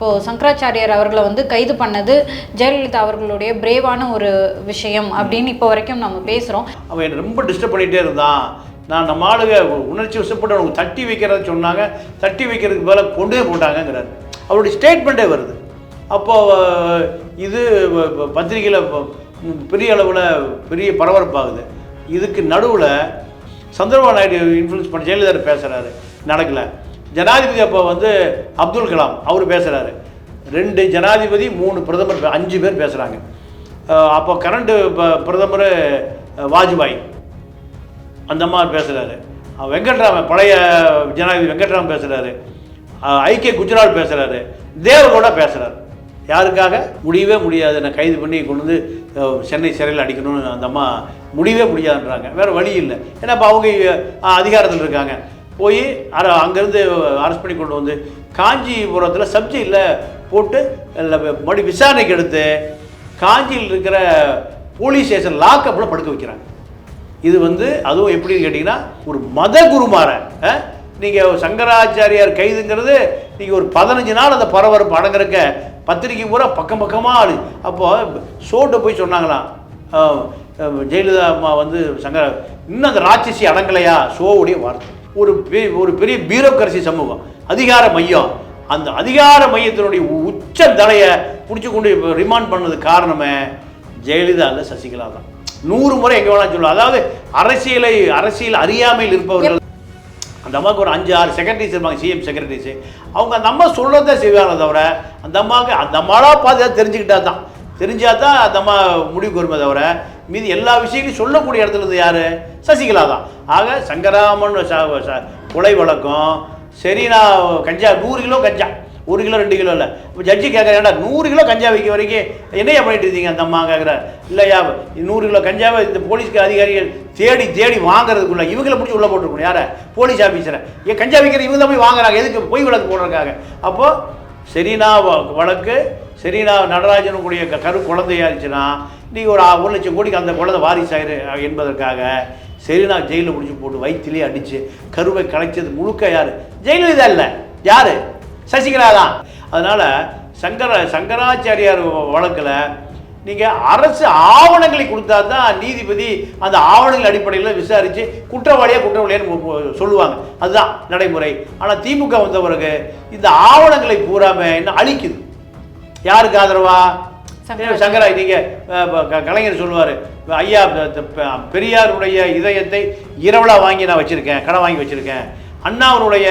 இப்போது சங்கராச்சாரியார் அவர்களை வந்து கைது பண்ணது ஜெயலலிதா அவர்களுடைய பிரேவான ஒரு விஷயம் அப்படின்னு இப்போ வரைக்கும் நம்ம பேசுகிறோம். அவன் என்னை ரொம்ப டிஸ்டர்ப் பண்ணிகிட்டே இருந்தான். நான் நம்ம ஆளுங்க உணர்ச்சி வசப்பட்டு அவனுக்கு தட்டி வைக்கிறத சொன்னாங்க, தட்டி வைக்கிறதுக்கு மேலே கொண்டே போட்டாங்கங்கிறார். அவருடைய ஸ்டேட்மெண்ட்டே வருது. அப்போது இது பத்திரிகையில் பெரிய அளவில் பெரிய பரபரப்பாகுது. இதுக்கு நடுவில் சந்திரபாபு நாயுடு இன்ஃப்ளூயன்ஸ் பண்ணி ஜெயலலிதா பேசுகிறாரு, நடக்கலை. ஜனாதிபதி அப்போ வந்து அப்துல் கலாம் அவர் பேசுகிறாரு. 2 ஜனாதிபதி 3 பிரதமர் 5 பேர் பேசுகிறாங்க. அப்போ கரண்ட்டு பிரதமர் வாஜ்பாய் அந்த மாதிரி பேசுகிறாரு. வெங்கட்ராமன் பழைய ஜனாதிபதி வெங்கட்ராமன் பேசுகிறாரு. ஐக்கிய குஜரால் பேசுகிறாரு. தேவகவுடா பேசுகிறார். யாருக்காக? முடியவே முடியாது, நான் கைது பண்ணி கொண்டு வந்து சென்னை சிறையில் அடிக்கணும்னு அந்த அம்மா முடியவே முடியாதுன்றாங்க. வேறு வழி இல்லை. ஏன்னா இப்போ அவங்க அதிகாரத்தில் இருக்காங்க. போய் அங்கேருந்து அரெஸ்ட் பண்ணி கொண்டு வந்து காஞ்சிபுரத்தில் சப்ஜெக்டில் போட்டு மறுபடி விசாரணைக்கு எடுத்து காஞ்சியில் இருக்கிற போலீஸ் ஸ்டேஷன் லாக்கப்பில் படுக்க வைக்கிறாங்க. இது வந்து அதுவும் எப்படின்னு கேட்டிங்கன்னா, ஒரு மத குருமார நீங்கள் சங்கராச்சாரியார் கைதுங்கிறது நீங்கள் ஒரு 15 நாள் அந்த பரபரப்பு அடங்குறக்க பத்திரிக்கை பூரா பக்கமாக ஆளு. அப்போது ஷோட்டை போய் சொன்னாங்களாம், ஜெயலலிதா அம்மா வந்து இன்னும் அந்த ராட்சசி அடங்கலையா? ஷோவுடைய வார்த்தை. ஒரு பெரிய பியூரோக்ரசி சமூகம், அதிகார மையம், அந்த அதிகார மையத்தினுடைய உச்ச தலையை பிடிச்சி கொண்டு ரிமாண்ட் பண்ணது காரணமே ஜெயலலிதா இல்லை, சசிகலா தான். 100 முறை எங்கே வேணாலும் சொல்லுவோம். அதாவது அரசியல் அறியாமையில் இருப்பவர்கள். அந்த அம்மாவுக்கு ஒரு 5-6 செக்ரட்டரிஸ் இருப்பாங்க, சிஎம் செக்ரட்டரிஸு. அவங்க அந்த அம்மா சொல்கிறத செய்வாங்க தவிர, அந்த அம்மாவுக்கு அந்த அம்மாவாக பார்த்து தெரிஞ்சால் தான் அந்த அம்மா முடிவுக்கு வருமே தவிர, மீதி எல்லா விஷயங்களையும் சொல்லக்கூடிய இடத்துல இருந்து யார்? சசிகலா தான். ஆக சங்கராமன் கொலை வழக்கம் சரி, நான் கஞ்சா 100 கிலோ கஞ்சா, 1 கிலோ 2 கிலோ இல்லை. இப்போ ஜட்ஜி கேட்குறேன்டா 100 கிலோ கஞ்சா வைக்க வரைக்கும் என்னையா பண்ணிட்டு இருந்தீங்க? அந்த அம்மா கேட்குறேன். இல்லையா 100 கிலோ கஞ்சாவை இந்த போலீஸ்க்கு அதிகாரிகள் தேடி வாங்குறதுக்குள்ள இவங்களை பிடிச்சி உள்ளே போட்டுருக்கணும். யாரை? போலீஸ் ஆஃபீஸரை. ஏன் கஞ்சா வைக்கிற இவங்க தான் போய் வாங்குறாங்க. எதுக்கு? பொய் வழக்கு போடுறதுக்காக. அப்போது செரீனா வழக்கு, செரீனா நடராஜனுடைய கரு குழந்தையாச்சுன்னா நீங்கள் ஒரு 1 லட்சம் கோடிக்கு அந்த குழந்தை வாரிசாயிரு என்பதற்காக செரீனா ஜெயிலில் பிடிச்சி போட்டு வயிற்றிலே அடித்து கருவை கலைச்சது முழுக்க யார்? ஜெயலலிதா இல்லை. யார்? சசிகலா தான். அதனால் சங்கராச்சாரியார் வழக்கில் நீங்கள் அரசு ஆவணங்களை கொடுத்தா தான் நீதிபதி அந்த ஆவணங்கள் அடிப்படையில் விசாரித்து குற்றவாளியான்னு சொல்லுவாங்க. அதுதான் நடைமுறை. ஆனால் திமுக வந்த பிறகு இந்த ஆவணங்களை பூராமல் என்ன அழிக்குது. யாருக்கு ஆதரவா? சங்கரா. நீங்கள் கலைஞர் சொல்லுவார், ஐயா பெரியாருடைய இதயத்தை இரவலாக வாங்கி நான் வச்சுருக்கேன், கடன் வாங்கி வச்சுருக்கேன். அண்ணாவுடைய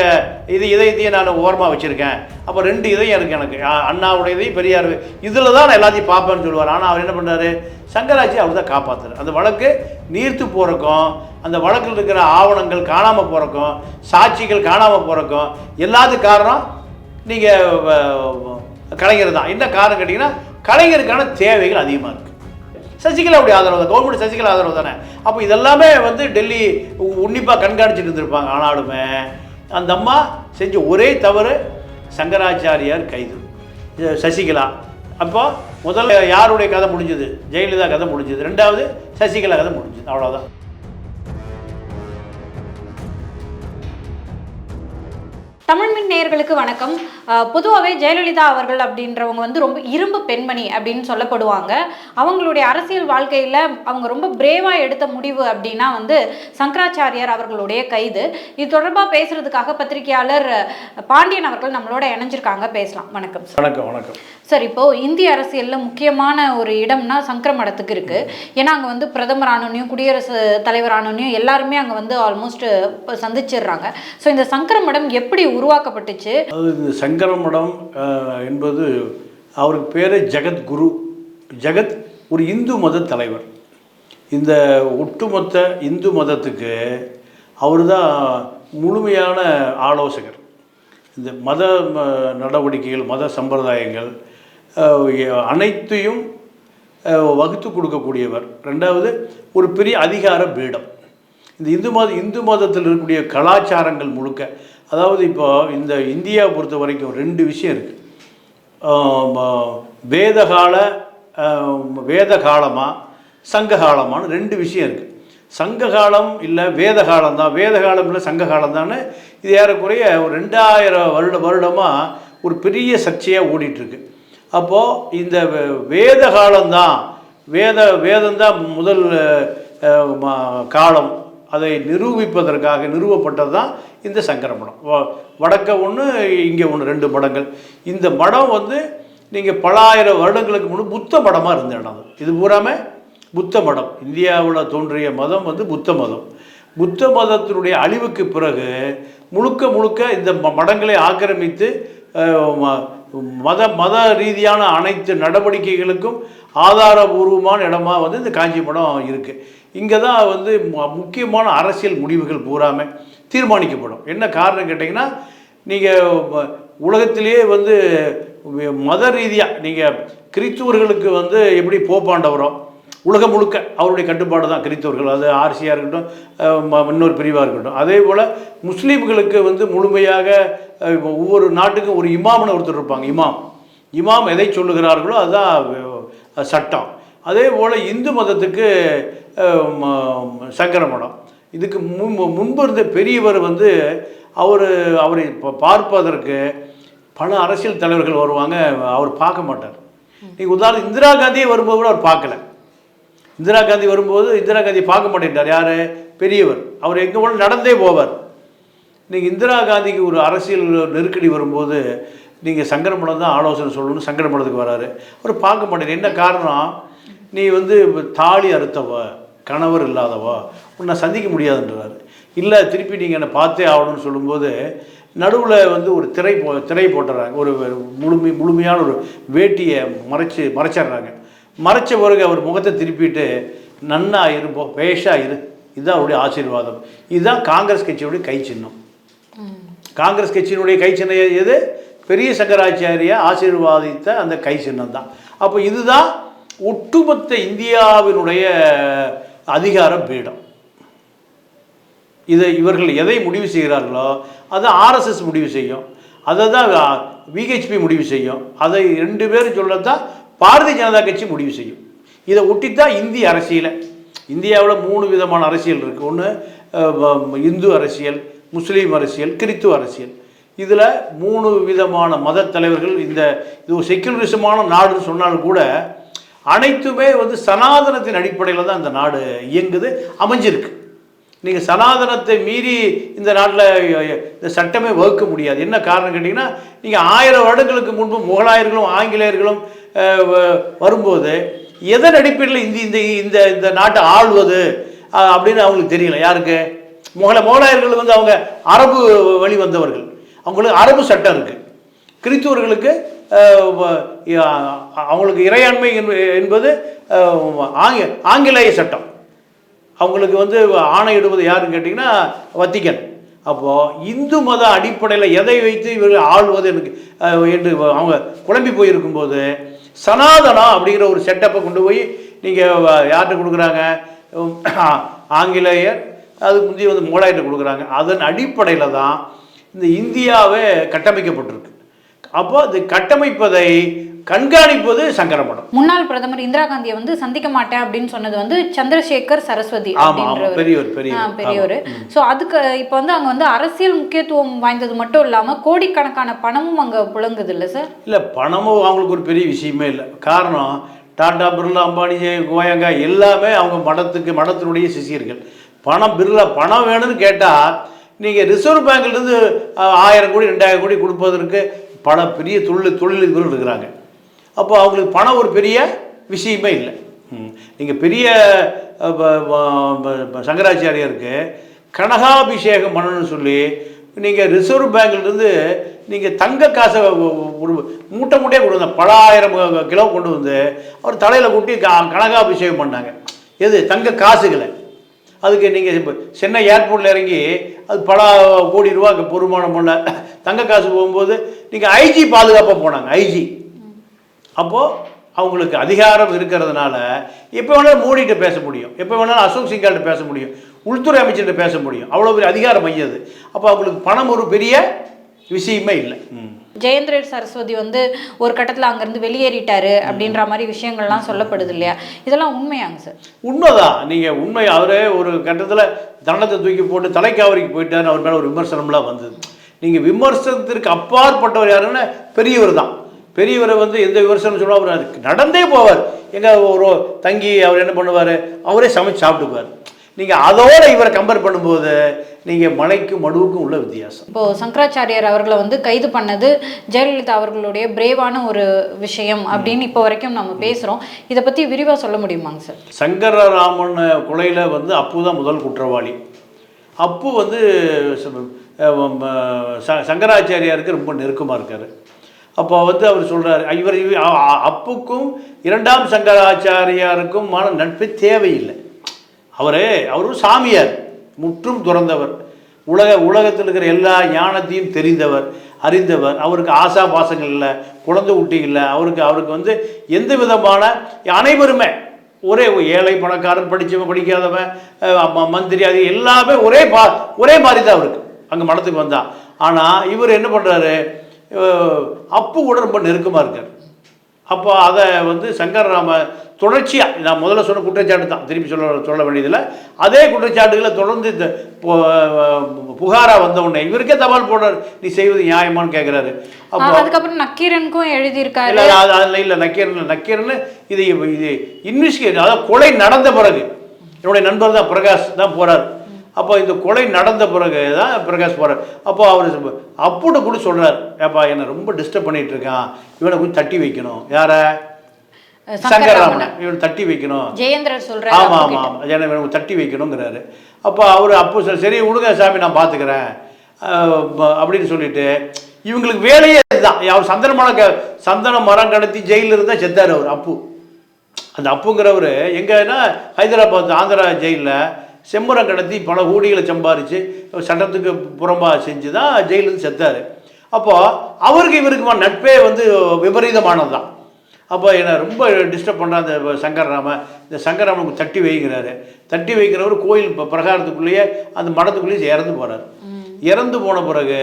இதயத்தையும் நான் ஓரமாக வச்சுருக்கேன். அப்போ 2 இதயம் இருக்குது எனக்கு, அண்ணாவுடைய இதையும் பெரியார், இதில் தான் நான் எல்லாத்தையும் பார்ப்பேன்னு சொல்லுவார். ஆனால் அவர் என்ன பண்ணுறாரு? சங்கராச்சி அவர் தான் காப்பாற்றுறாரு. அந்த வழக்கு நீர்த்து போகிறக்கும், அந்த வழக்கில் இருக்கிற ஆவணங்கள் காணாமல் போகிறக்கும், சாட்சிகள் காணாமல் போகிறக்கும் எல்லாத்துக்கும் காரணம் நீங்கள் கலைஞர் தான். என்ன காரணம் கேட்டிங்கன்னா, கலைஞருக்கான தேவைகள் அதிகமாக இருக்குது. சசிகலாவுடைய ஆதரவு தான், கவர்மெண்ட் சசிகலா ஆதரவு தானே. அப்போ இதெல்லாமே வந்து டெல்லி உன்னிப்பாக கண்காணிச்சுட்டு இருந்திருப்பாங்க. ஆனாலுமே அந்த அம்மா செஞ்ச ஒரே தவறு சங்கராச்சாரியார் கைது, சசிகலா. அப்போ முதல்ல யாருடைய கதை முடிஞ்சது? ஜெயலலிதா கதை முடிஞ்சது. 2வது சசிகலா கதை முடிஞ்சது. அவ்வளோதான். தமிழ்மின் நேயர்களுக்கு வணக்கம். பொதுவாகவே ஜெயலலிதா அவர்கள் அப்படின்றவங்க வந்து ரொம்ப இரும்பு பெண்மணி அப்படின்னு சொல்லப்படுவாங்க. அவங்களுடைய அரசியல் வாழ்க்கையில் அவங்க ரொம்ப பிரேவாக எடுத்த முடிவு அப்படின்னா வந்து சங்கராச்சாரியார் அவர்களுடைய கைது. இது தொடர்பாக பேசுறதுக்காக பத்திரிகையாளர் பாண்டியன் அவர்கள் நம்மளோட இணைஞ்சிருக்காங்க. பேசலாம். வணக்கம் சார். வணக்கம். வணக்கம் சார். இப்போது இந்திய அரசியலில் முக்கியமான ஒரு இடம்னா சங்கர மடத்துக்கு இருக்குது. ஏன்னா அங்கே வந்து பிரதமர் ஆனோனையும் குடியரசு தலைவர் ஆனோனையும் எல்லாருமே அங்கே வந்து ஆல்மோஸ்ட் சந்திச்சிடுறாங்க. ஸோ இந்த சங்கர மடம் எப்படி உருவாக்கப்பட்டுச்சு? இந்த சங்கர மடம் என்பது அவருக்கு பேர் ஜெகத்குரு. ஜெகத் ஒரு இந்து மத தலைவர். இந்த ஒட்டுமொத்த இந்து மதத்துக்கு அவர் தான் முழுமையான ஆலோசகர். இந்த மத நடவடிக்கைகள், மத சம்பிரதாயங்கள் அனைத்தையும் வகுத்து கொடுக்கக்கூடியவர். 2வது ஒரு பெரிய அதிகார பீடம். இந்த இந்து மதத்தில் இருக்கக்கூடிய கலாச்சாரங்கள் முழுக்க, அதாவது இப்போ இந்த இந்தியாவை பொறுத்த வரைக்கும் 2 விஷயம் இருக்குது. வேதகாலமாக சங்ககாலமான 2 விஷயம் இருக்குது. சங்ககாலம் இல்லை வேதகாலம் தான், வேதகாலம் இல்லை சங்ககாலம் தான். இது ஏறக்குறைய ஒரு 2000 வருடமாக ஒரு பெரிய சர்ச்சையாக ஓடிட்டுருக்கு. அப்போது இந்த வேத காலம்தான் வேதம்தான் முதல் காலம், அதை நிறுவப்பட்டது தான் இந்த சங்கர மடம். வடக்க ஒன்று, இங்கே ஒன்று, 2 மடங்கள். இந்த மடம் வந்து நீங்கள் பல ஆயிரம் வருடங்களுக்கு முன்பு புத்த மடமாக இருந்த இடம். இது பூராமே புத்த மடம். இந்தியாவில் தோன்றிய மதம் வந்து புத்த மதம். புத்த மதத்தினுடைய அழிவுக்கு பிறகு முழுக்க இந்த மடங்களை ஆக்கிரமித்து மத ரீதியான அனைத்து நடவடிக்கைகளுக்கும் ஆதாரபூர்வமான இடமா வந்து இந்த காஞ்சி மடம் இருக்குது. இங்கே தான் வந்து முக்கியமான அரசியல் முடிவுகள் பூராமே தீர்மானிக்கப்படும். என்ன காரணம் கேட்டிங்கன்னா, நீங்கள் உலகத்திலேயே வந்து மத ரீதியாக நீங்கள் கிறிஸ்துவர்களுக்கு வந்து எப்படி போப்பாண்டவரோ உலகம் முழுக்க அவருடைய கட்டுப்பாடு தான் கிறிஸ்தவர்கள், அது ஆர்சியாக இருக்கட்டும், இன்னொரு பிரிவாக இருக்கட்டும். அதே போல் முஸ்லீம்களுக்கு வந்து முழுமையாக ஒவ்வொரு நாட்டுக்கும் ஒரு இமாம்னு ஒருத்தர் இருப்பாங்க. இமாம் எதை சொல்லுகிறார்களோ அதுதான் சட்டம். அதே போல் இந்து மதத்துக்கு சங்கர மடம். இதுக்கு முன்பு இருந்த பெரியவர் வந்து அவரை பார்ப்பதற்கு பல அரசியல் தலைவர்கள் வருவாங்க, அவர் பார்க்க மாட்டார். நீங்கள் உதாரணம் இந்திரா காந்தியே வரும்போது கூட அவர் பார்க்கல. இந்திரா காந்தி வரும்போது இந்திரா காந்தி பார்க்க மாட்டேன்ட்டார். யார்? பெரியவர். அவர் எங்கே கூட நடந்தே போவார். நீங்கள் இந்திரா காந்திக்கு ஒரு அரசியல் நெருக்கடி வரும்போது நீங்கள் சங்கர மடம் தான் ஆலோசனை சொல்லணும்னு சங்கர மடத்துக்கு வராரு. அவர் பார்க்க மாட்டேன். என்ன காரணம்? நீ வந்து தாலி அறுத்தவ, கணவர் இல்லாதவா, உன்னை சந்திக்க முடியாதுன்றார். இல்லை, திருப்பி நீங்கள் என்னை பார்த்தே ஆகணும்னு சொல்லும்போது நடுவில் வந்து ஒரு திரை போட்டுறாங்க. ஒரு முழுமையான ஒரு வேட்டியை மறைச்சிட்றாங்க. மறைச்ச பிறகு அவர் முகத்தை திருப்பிட்டு நன்னா இருப்போம், வேஷா இரு, இதுதான் அவருடைய ஆசீர்வாதம். இதுதான் காங்கிரஸ் கட்சியுடைய கை சின்னம். காங்கிரஸ் கட்சியினுடைய கை சின்னம் எது? பெரிய சங்கராச்சாரியா ஆசீர்வாதித்த அந்த கை சின்னம் தான். அப்போ இதுதான் ஒட்டுமொத்த இந்தியாவினுடைய அதிகார பீடம். இவர்கள் எதை முடிவு செய்கிறார்களோ அதை ஆர்எஸ்எஸ் முடிவு செய்யும், அதை தான் விஹெச்பி முடிவு செய்யும், அதை 2 பேரும் சொல்லத்தான் பாரதிய ஜனதா கட்சி முடிவு செய்யும். இதை ஒட்டித்தான் இந்திய அரசியலை. இந்தியாவில் 3 விதமான அரசியல் இருக்குது. ஒன்று இந்து அரசியல், முஸ்லீம் அரசியல், கிறித்துவ அரசியல். இதில் 3 விதமான மத தலைவர்கள். இது ஒரு செக்குலரிசமான நாடுன்னு சொன்னாலும் கூட அனைத்துமே வந்து சனாதனத்தின் அடிப்படையில் தான் இந்த நாடு இயங்குது, அமைஞ்சிருக்கு. நீங்கள் சனாதனத்தை மீறி இந்த நாட்டில் இந்த சட்டமே வகுக்க முடியாது. என்ன காரணம் கேட்டிங்கன்னா, நீங்கள் 1000 வருடங்களுக்கு முன்பு முகலாயர்களும் ஆங்கிலேயர்களும் வரும்போது எதன் அடிப்படையில் இந்த இந்த இந்த நாட்டை ஆள்வது அப்படின்னு அவங்களுக்கு தெரியல. யாருக்கு? முகலாயர்கள் வந்து அவங்க அரபு வழி வந்தவர்கள், அவங்களுக்கு அரபு சட்டம் இருக்குது. கிறிஸ்துவர்களுக்கு அவங்களுக்கு இறையாண்மை என்பது ஆங்கிலேய சட்டம். அவங்களுக்கு வந்து ஆணையிடுவது யாருன்னு கேட்டிங்கன்னா வத்திக்கன். அப்போது இந்து மத அடிப்படையில் எதை வைத்து இவர்கள் ஆள்வது என்று அவங்க குழம்பி போயிருக்கும்போது சனாதனம் அப்படிங்கிற ஒரு செட்டப்பை கொண்டு போய் நீங்கள் யார்கிட்ட கொடுக்குறாங்க? ஆங்கிலேயர், அதுக்கு முந்தைய வந்து முகலாயர்கிட்ட கொடுக்குறாங்க. அதன் அடிப்படையில் தான் இந்த இந்தியாவே கட்டமைக்கப்பட்டிருக்கு. அப்போ அது கட்டமைப்பதை கண்காணிப்பது சங்கர மடம். முன்னாள் பிரதமர் இந்திரா காந்தியை வந்து சந்திக்க மாட்டேன் அப்படின்னு சொன்னது வந்து சந்திரசேகர் சரஸ்வதி பெரியவர். ஸோ அதுக்கு இப்போ வந்து அங்கே வந்து அரசியல் முக்கியத்துவம் வாய்ந்தது மட்டும் இல்லாமல் கோடிக்கணக்கான பணமும் அங்கே புழங்குது இல்லை சார்? இல்லை, பணமும் அவங்களுக்கு ஒரு பெரிய விஷயமே இல்லை. காரணம், டாடா, பிர்லா, அம்பானி, கோயங்கா எல்லாமே அவங்க மடத்தினுடைய சிஷியர்கள். பணம் வேணும்னு கேட்டால் நீங்கள் ரிசர்வ் பேங்க்லேருந்து 1000 கோடி 2000 கோடி கொடுப்பதற்கு பல பெரிய தொழிலதிபர்கள் இருக்கிறாங்க. அப்போ அவங்களுக்கு பணம் ஒரு பெரிய விஷயமே இல்லை. நீங்கள் பெரிய சங்கராச்சாரியருக்கு கனகாபிஷேகம் பண்ணணும்னு சொல்லி நீங்கள் ரிசர்வ் பேங்க்லேருந்து நீங்கள் தங்க காசை ஒரு மூட்டையாக கொண்டு வந்தாங்க. பல 1000 கிலோ கொண்டு வந்து அவர் தலையில் கூட்டி கனகாபிஷேகம் பண்ணாங்க. எது? தங்க காசுகளை. அதுக்கு நீங்கள் இப்போ சென்னை ஏர்போர்ட்டில் இறங்கி அது பல கோடி ரூபா பொறுமானம் பண்ண தங்க காசு போகும்போது நீங்கள் ஐஜி பாதுகாப்பாக போனாங்க. ஐஜி அப்போது அவங்களுக்கு அதிகாரம் இருக்கிறதுனால எப்போ வேணாலும் மோடிகிட்ட பேச முடியும், எப்போ வேணாலும் அசோக் சிங்கால்கிட்ட பேச முடியும், உள்துறை அமைச்சர்கிட்ட பேச முடியும். அவ்வளோ பெரிய அதிகாரம் மையது. அப்போ அவங்களுக்கு பணம் ஒரு பெரிய விஷயமே இல்லை. ஜெயேந்திர சரஸ்வதி வந்து ஒரு கட்டத்தில் அங்கேருந்து வெளியேறிட்டாரு அப்படின்ற மாதிரி விஷயங்கள்லாம் சொல்லப்படுது இல்லையா? இதெல்லாம் உண்மையாங்க சார்? உண்மைதான். நீங்கள் அவரே ஒரு கட்டத்தில் தண்டத்தை தூக்கி போட்டு தலைக்காவரிக்கு போயிட்டாருன்னு அவர் மேலே ஒரு விமர்சனம்லாம் வந்தது. நீங்கள் விமர்சனத்திற்கு அப்பாற்பட்டவர் யாருன்னா பெரியவர் தான். பெரியவரை வந்து எந்த விமர்சனம் சொல்லுவா அவர் அதுக்கு நடந்தே போவார். எங்கே ஒரு தங்கி அவர் என்ன பண்ணுவார், அவரே சமைச்சு சாப்பிட்டுக்குவார். நீங்கள் அதோட இவரை கம்பேர் பண்ணும்போது நீங்கள் மலைக்கும் மடுவுக்கும் உள்ள வித்தியாசம். இப்போது சங்கராச்சாரியார் அவர்களை வந்து கைது பண்ணது ஜெயலலிதா அவர்களுடைய பிரேவான ஒரு விஷயம் அப்படின்னு இப்போ வரைக்கும் நம்ம பேசுகிறோம். இதை பற்றி விரிவாக சொல்ல முடியுமாங்க சார்? சங்கரராமன் கொலையில் வந்து அப்பு தான் முதல் குற்றவாளி. அப்பு வந்து சங்கராச்சாரியாருக்கு ரொம்ப நெருக்கமாக இருக்கார். அப்போ வந்து அவர் சொல்கிறார், இவர் அப்புக்கும் இரண்டாம் சங்கராச்சாரியாருக்குமான நட்பு தேவையில்லை. அவரும் சாமியார், முற்றும் துறந்தவர், உலகத்தில் இருக்கிற எல்லா ஞானத்தையும் தெரிந்தவர், அறிந்தவர். அவருக்கு ஆசா பாசங்கள் இல்லை, குழந்தை குட்டி இல்லை. அவருக்கு வந்து எந்த விதமான அனைவருமே ஒரே ஏழை பணக்காரன், படித்தவன் படிக்காதவன், மந்திரி, அது எல்லாமே ஒரே மாதிரி தான் அவருக்கு அங்கே மடத்துக்கு வந்தான். ஆனால் இவர் என்ன பண்ணுறாரு, அப்பு கூட ரொம்ப நெருக்கமாக இருக்கார். அப்போ அதை வந்து சங்கரராம தொடர்ச்சியாக, நான் முதல்ல சொன்ன குற்றச்சாட்டு தான், திருப்பி சொல்ல வேண்டியதில்லை. அதே குற்றச்சாட்டுகளை தொடர்ந்து புகாராக வந்த உடனே இவருக்கே தபால் போடுறாரு, நீ செய்வது நியாயமானு கேட்குறாரு. அப்போ அதுக்கப்புறம் நக்கீரனுக்கும் எழுதியிருக்காரு. இல்லை நக்கீரன் இது இன்வெஸ்டிகேஷன், அதாவது கொலை நடந்த பிறகு என்னுடைய நண்பர் தான் பிரகாஷ் தான் போகிறார். அப்போ இந்த கொலை நடந்த பிறகு தான் பிரகாஷ் போகிறார். அப்போ அவர் அப்புட கூட சொல்கிறார், ஏப்பா என்னை ரொம்ப டிஸ்டர்ப் பண்ணிகிட்டு இருக்கான், இவனை கொஞ்சம் தட்டி வைக்கணும். யாரை? சங்கரராமனை இவனை தட்டி வைக்கணும். ஜெயேந்திரன் சொல்கிறார். ஆமாம் இவனை தட்டி வைக்கணுங்கிறாரு. அப்போ அவர் அப்பு சரி விடுங்க சாமி நான் பார்த்துக்கிறேன் அப்படின்னு சொல்லிட்டு, இவங்களுக்கு வேலையே இதுதான். அவர் சந்தன மரம் கடத்தி ஜெயிலில் இருந்தால் செத்தார் அவர் அப்பு. அந்த அப்புங்கிறவர் எங்கன்னா ஹைதராபாத் ஆந்திரா ஜெயிலில் செம்மரம் கடத்தி பல கோடிகளை சம்பாரித்து சட்டத்துக்கு புறம்பாக செஞ்சு தான் ஜெயிலிருந்து செத்தார். அப்போது இவருக்கு நட்பே வந்து விபரீதமானது தான். அப்போ என்னை ரொம்ப டிஸ்டர்ப் பண்ணுறான் இந்த சங்கரராமனுக்கு தட்டி வைக்கிறாரு. தட்டி வைக்கிறவர் கோயில் பிரகாரத்துக்குள்ளேயே அந்த மடத்துக்குள்ளேயே இறந்து போகிறார். இறந்து போன பிறகு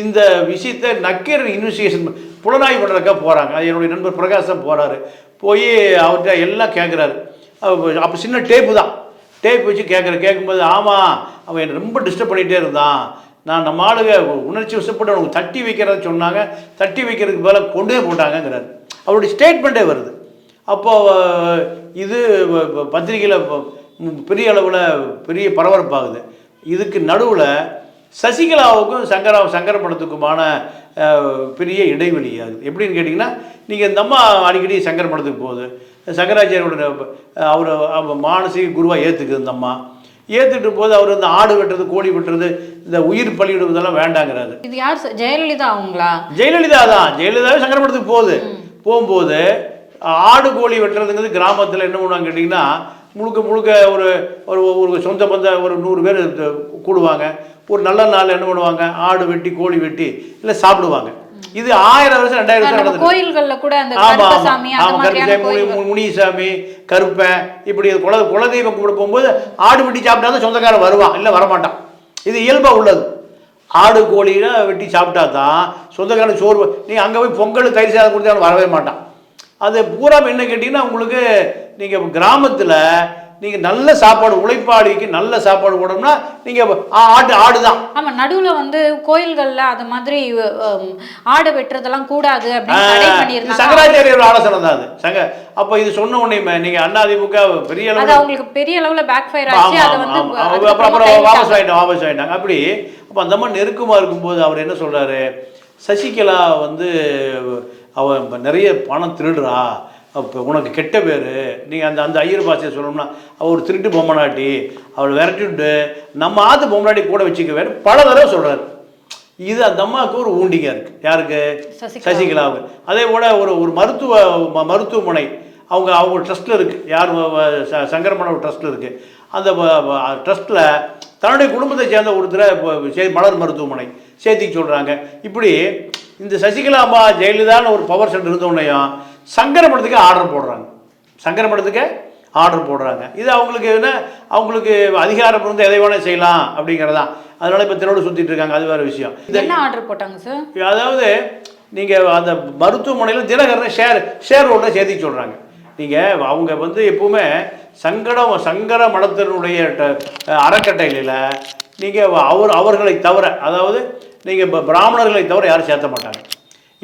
இந்த விஷயத்தை நக்கீரன் இன்வெஸ்டிகேஷன் புலனாய்வு பண்ணுறதுக்காக போகிறாங்க. அது என்னுடைய நண்பர் பிரகாஷம் போகிறாரு. போய் அவர்கிட்ட எல்லாம் கேட்குறாரு. அப்போ சின்ன டேப்பு தான், டேப் வச்சு கேட்கும்போது, ஆமாம் அவன் என்னை ரொம்ப டிஸ்டர்ப் பண்ணிகிட்டே இருந்தான், நான் நம்ம ஆளுங்க உணர்ச்சி வசப்பட்டு அவனுக்கு தட்டி வைக்கிறத சொன்னாங்க, தட்டி வைக்கிறதுக்கு மேலே கொண்டே போட்டாங்கங்கிறார். அவருடைய ஸ்டேட்மெண்ட்டே வருது. அப்போது இது பத்திரிகையில் பெரிய அளவில் பெரிய பரபரப்பாகுது. இதுக்கு நடுவில் சசிகலாவுக்கும் சங்கரமடத்துக்குமான பெரிய இடைவெளி ஆகுது. எப்படின்னு கேட்டிங்கன்னா, நீங்கள் இந்த அம்மா அடிக்கடி சங்கரமடத்துக்கு போகுது, சங்கராச்சாரியோட அவர் மானசீக குருவாக ஏற்றுக்குது. இந்த அம்மா ஏற்றுட்டு போது அவர் இந்த ஆடு வெட்டுறது, கோழி வெட்டுறது, இந்த உயிர் பலியிடுவதெல்லாம் வேண்டாங்கிறாரு. இது யார்? ஜெயலலிதா அவங்களா? ஜெயலலிதா தான். ஜெயலலிதாவே சங்கரமடத்துக்கு போகும்போது ஆடு கோழி வெட்டுறதுங்கிறது கிராமத்தில் என்ன பண்ணுவாங்க கேட்டிங்கன்னா, முழுக்க ஒரு ஒரு சொந்த பந்த ஒரு 100 பேர் கூடுவாங்க. ஒரு நல்ல நாள் என்ன பண்ணுவாங்க, ஆடு வெட்டி கோழி வெட்டி இல்லை சாப்பிடுவாங்க. இது 1000 வருஷம் 2000 வருஷம் நடந்தது. கோயில்கள்ல கூட அந்த முனிசாமி, கருப்பன், இப்படி குலதெய்வம் கூட போகும்போது ஆடு வெட்டி சாப்பிட்டா தான் சொந்தக்காரன் வருவான், இல்லை வரமாட்டான். இது இயல்பாக உள்ளது. ஆடு கோழியில வெட்டி சாப்பிட்டா தான் சொந்தக்காரன் சோறு. நீங்கள் அங்கே போய் பொங்கல் தயிர் சாதம் கொடுத்தாலும் வரவே மாட்டான். அது பூரா என்ன கேட்டிங்கன்னா, உங்களுக்கு நீங்கள் கிராமத்தில் நீங்கள் நல்ல சாப்பாடு, உழைப்பாளிக்கு நல்ல சாப்பாடு போடணும்னா நீங்கள் ஆடு தான். ஆமாம், நடுவில் வந்து கோயில்களில் அது மாதிரி ஆடு வெட்டுறதெல்லாம் கூடாது அப்படின்னு சங்கராச்சாரியோட ஆலோசனை தான் அது. அப்போ இது சொன்ன உடனே நீங்கள் அதிமுக பெரிய அளவில் அவங்களுக்கு பெரிய அளவில் பேக் ஃபயர் ஆச்சு. அப்புறம் வாபஸ் ஆகிட்டாங்க. அப்படி அப்போ அந்த மாதிரி நெருக்கமாக இருக்கும்போது அவர் என்ன சொல்கிறாரு, சசிகலா வந்து அவன் நிறைய பணம் திருடுறா, அப்போ உனக்கு கெட்ட பேர், நீங்கள் அந்த ஐயர் பாஷையை சொல்லணும்னா அவள் ஒரு திருட்டு பொம்மநாட்டி, அவளை விரட்டிவிட்டு நம்ம ஆத்து பொம்மநாட்டி கூட வச்சுக்க வேறு பல தடவை சொல்கிறார். இது அந்த அம்மாவுக்கு ஒரு ஊண்டிங்காக இருக்குது. யாருக்கு? சசிகலாவுக்கு. அதே போல் ஒரு மருத்துவமனை அவங்க ட்ரஸ்ட்டில் இருக்குது. யார்? சங்கரமட ட்ரஸ்ட்டில் இருக்குது. அந்த ட்ரஸ்ட்டில் தன்னுடைய குடும்பத்தை சேர்ந்த ஒருத்தரை மலர் மருத்துவமனை சேர்த்திக்கு சொல்கிறாங்க. இப்படி இந்த சசிகலா அம்மா ஜெயலலிதான்னு ஒரு பவர் சென்டர் இருந்தோடனையும் சங்கரமடத்துக்கு ஆர்டர் போடுறாங்க. இது அவங்களுக்கு என்ன, அவங்களுக்கு அதிகாரம் இருந்து எதை வேணால் செய்யலாம் அப்படிங்கிறதான். அதனால இப்போ தினோடு சுற்றிட்டு இருக்காங்க. அது வேறு விஷயம். என்ன ஆர்டர் போட்டாங்க சார்? அதாவது நீங்கள் அந்த மருத்துவமனையில் தினகரனை ஷேர் ஹோல்டரை சேர்த்திக்க சொல்கிறாங்க. நீங்கள் அவங்க வந்து எப்பவுமே சங்கர மடத்தினுடைய அறக்கட்டளையில் நீங்கள் அவர்களை தவிர, அதாவது நீங்கள் இப்போ பிராமணர்களை தவிர யாரும் சேர்த்த மாட்டாங்க.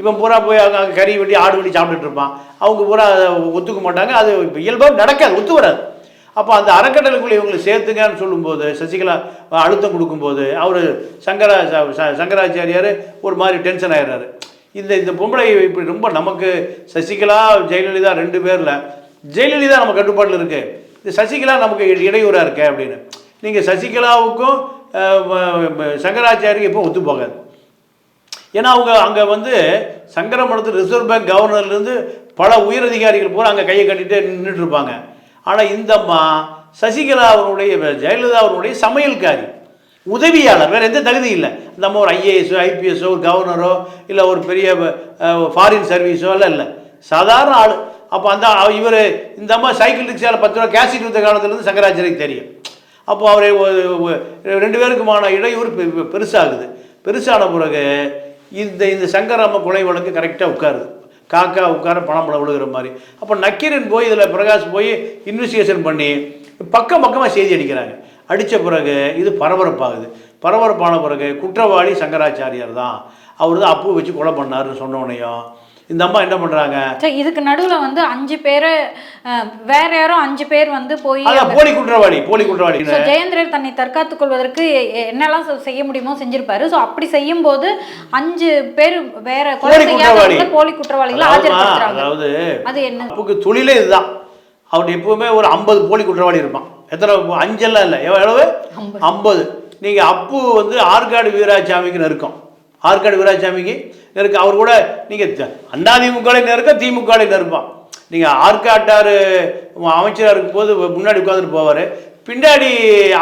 இவன் பூரா போய் அங்கே கறி வெட்டி ஆடு வெட்டி சாப்பிட்டுட்டு இருப்பான். அவங்க பூரா அதை ஒத்துக்க மாட்டாங்க. அது இயல்பாக நடக்காது, ஒத்து வராது. அப்போ அந்த அறக்கட்டளைக்குள்ளே இவங்களை சேர்த்துங்கன்னு சொல்லும்போது, சசிகலா அழுத்தம் கொடுக்கும்போது அவர் சங்கராச்சாரியார் ஒரு மாதிரி டென்ஷன் ஆகிடுறாரு. இந்த பொம்பளை இப்படி ரொம்ப நமக்கு சசிகலா ஜெயலலிதா 2 பேரில் ஜெயலலிதா நம்ம கட்டுப்பாட்டில் இருக்குது, இந்த சசிகலா நமக்கு இடையூறாக இருக்கு அப்படின்னு. நீங்கள் சசிகலாவுக்கும் சங்கராச்சாரிக்கு எப்போ ஒத்து போகாது. ஏன்னா அவங்க அங்கே வந்து சங்கர மடத்து ரிசர்வ் பேங்க் கவர்னர்லேருந்து பல உயரதிகாரிகள் பூரா அங்கே கையை கட்டிட்டு நின்றுட்டு இருப்பாங்க. ஆனால் இந்த அம்மா சசிகலா அவருடைய ஜெயலலிதா அவருடைய சமையல்காரி, உதவியாளர், வேறு எந்த தகுதி இல்லை. இந்த அம்மா ஒரு ஐஏஎஸோ ஐபிஎஸ்ஸோ ஒரு கவர்னரோ இல்லை ஒரு பெரிய ஃபாரின் சர்வீஸோ எல்லாம் இல்லை, சாதாரண ஆள். அப்போ அந்த இவர் இந்த அம்மா சைக்கிள் ரிக்ஷாவில் 10 ரூபா கேஷ் இருந்த காலத்துலேருந்து சங்கராச்சாரிக்கு தெரியும். அப்போ அவரை 2 பேருக்குமான இடையூறு பெருசாகுது. பெருசான பிறகு இந்த சங்கராம கொலை வழக்கு கரெக்டாக உட்காருது, காக்கா உட்கார பணம் விழுகிற மாதிரி. அப்போ நக்கீரன் போய் இதில் பிரகாஷ் போய் இன்வெஸ்டிகேஷன் பண்ணி பக்கமாக செய்தி அடிக்கிறாங்க. அடித்த பிறகு இது பரபரப்பாகுது. பரபரப்பான பிறகு குற்றவாளி சங்கராச்சாரியார் தான், அவர் தான் அப்பு வச்சு கொலை பண்ணாருன்னு சொன்னோடனையும் இந்த அம்மா என்ன பண்ணுறாங்க, இதுக்கு நடுவில் வந்து 5 பேரை வேற யாரும் 5 பேர் வந்து போய் போலி குற்றவாளி ஜெயேந்திரன் தன்னை தற்காத்துக் கொள்வதற்கு என்னெல்லாம் செய்ய முடியுமோ செஞ்சிருப்பாரு. ஸோ அப்படி செய்யும் போது 5 பேர் வேற போலி குற்றவாளிகளை ஆஜர்படுத்துறாங்க. அதாவது அது என்ன அப்புக்கு தொழிலே இதுதான். அவர் எப்பவுமே ஒரு 50 போலி குற்றவாளி இருப்பான். எத்தனை 5 எல்லாம் இல்லை, எவ்வளவு 50. நீங்கள் அப்பு வந்து ஆற்காடு வீராசாமிக்கு நெருக்கம், ஆற்காடு வீராசாமிக்கு நெருக்கம். அவர் கூட நீங்கள் அதிமுகலையும் நெருக்கம், திமுகலையும் நெருப்பான். நீங்கள் ஆற்காட்டார் அமைச்சராக இருக்கும்போது முன்னாடி உட்காந்துட்டு போவார், பின்னாடி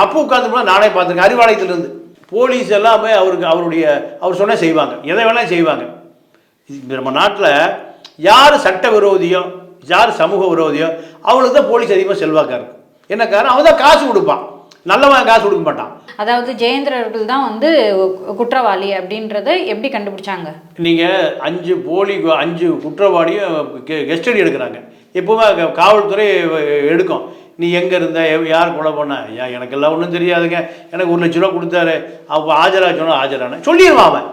அப்பு உட்காந்துட்டு போனால் நானே பார்த்துருக்கேன். அறிவாலயத்திலேருந்து போலீஸ் எல்லாமே அவர் சொன்ன செய்வாங்க, எதை வேணாலும் செய்வாங்க. நம்ம நாட்டில் யார் சட்ட விரோதியோ யார் சமூக விரோதியோ அவங்களுக்கு தான் போலீஸ் அதிகமாக செல்வாக்காக இருக்கும். என்ன காரணம், அவன் தான் காசு கொடுப்பான், நல்லவன் காசு கொடுக்க மாட்டான். அதாவது ஜெயேந்திரர்கள் தான் வந்து குற்றவாளி அப்படின்றத எப்படி கண்டுபிடிச்சாங்க? நீங்கள் 5 குற்றவாளியும் கஸ்டடி எடுக்கிறாங்க. எப்பவுமே காவல்துறை எடுக்கும். நீ எங்கே இருந்த, யார் கொலை பண்ண, எனக்கெல்லாம் ஒன்றும் தெரியாதுங்க, எனக்கு 1 லட்ச ரூபா கொடுத்தாரு, அப்போ ஆஜராச்சோன்னா ஆஜரான சொல்லிடுவான். அவன்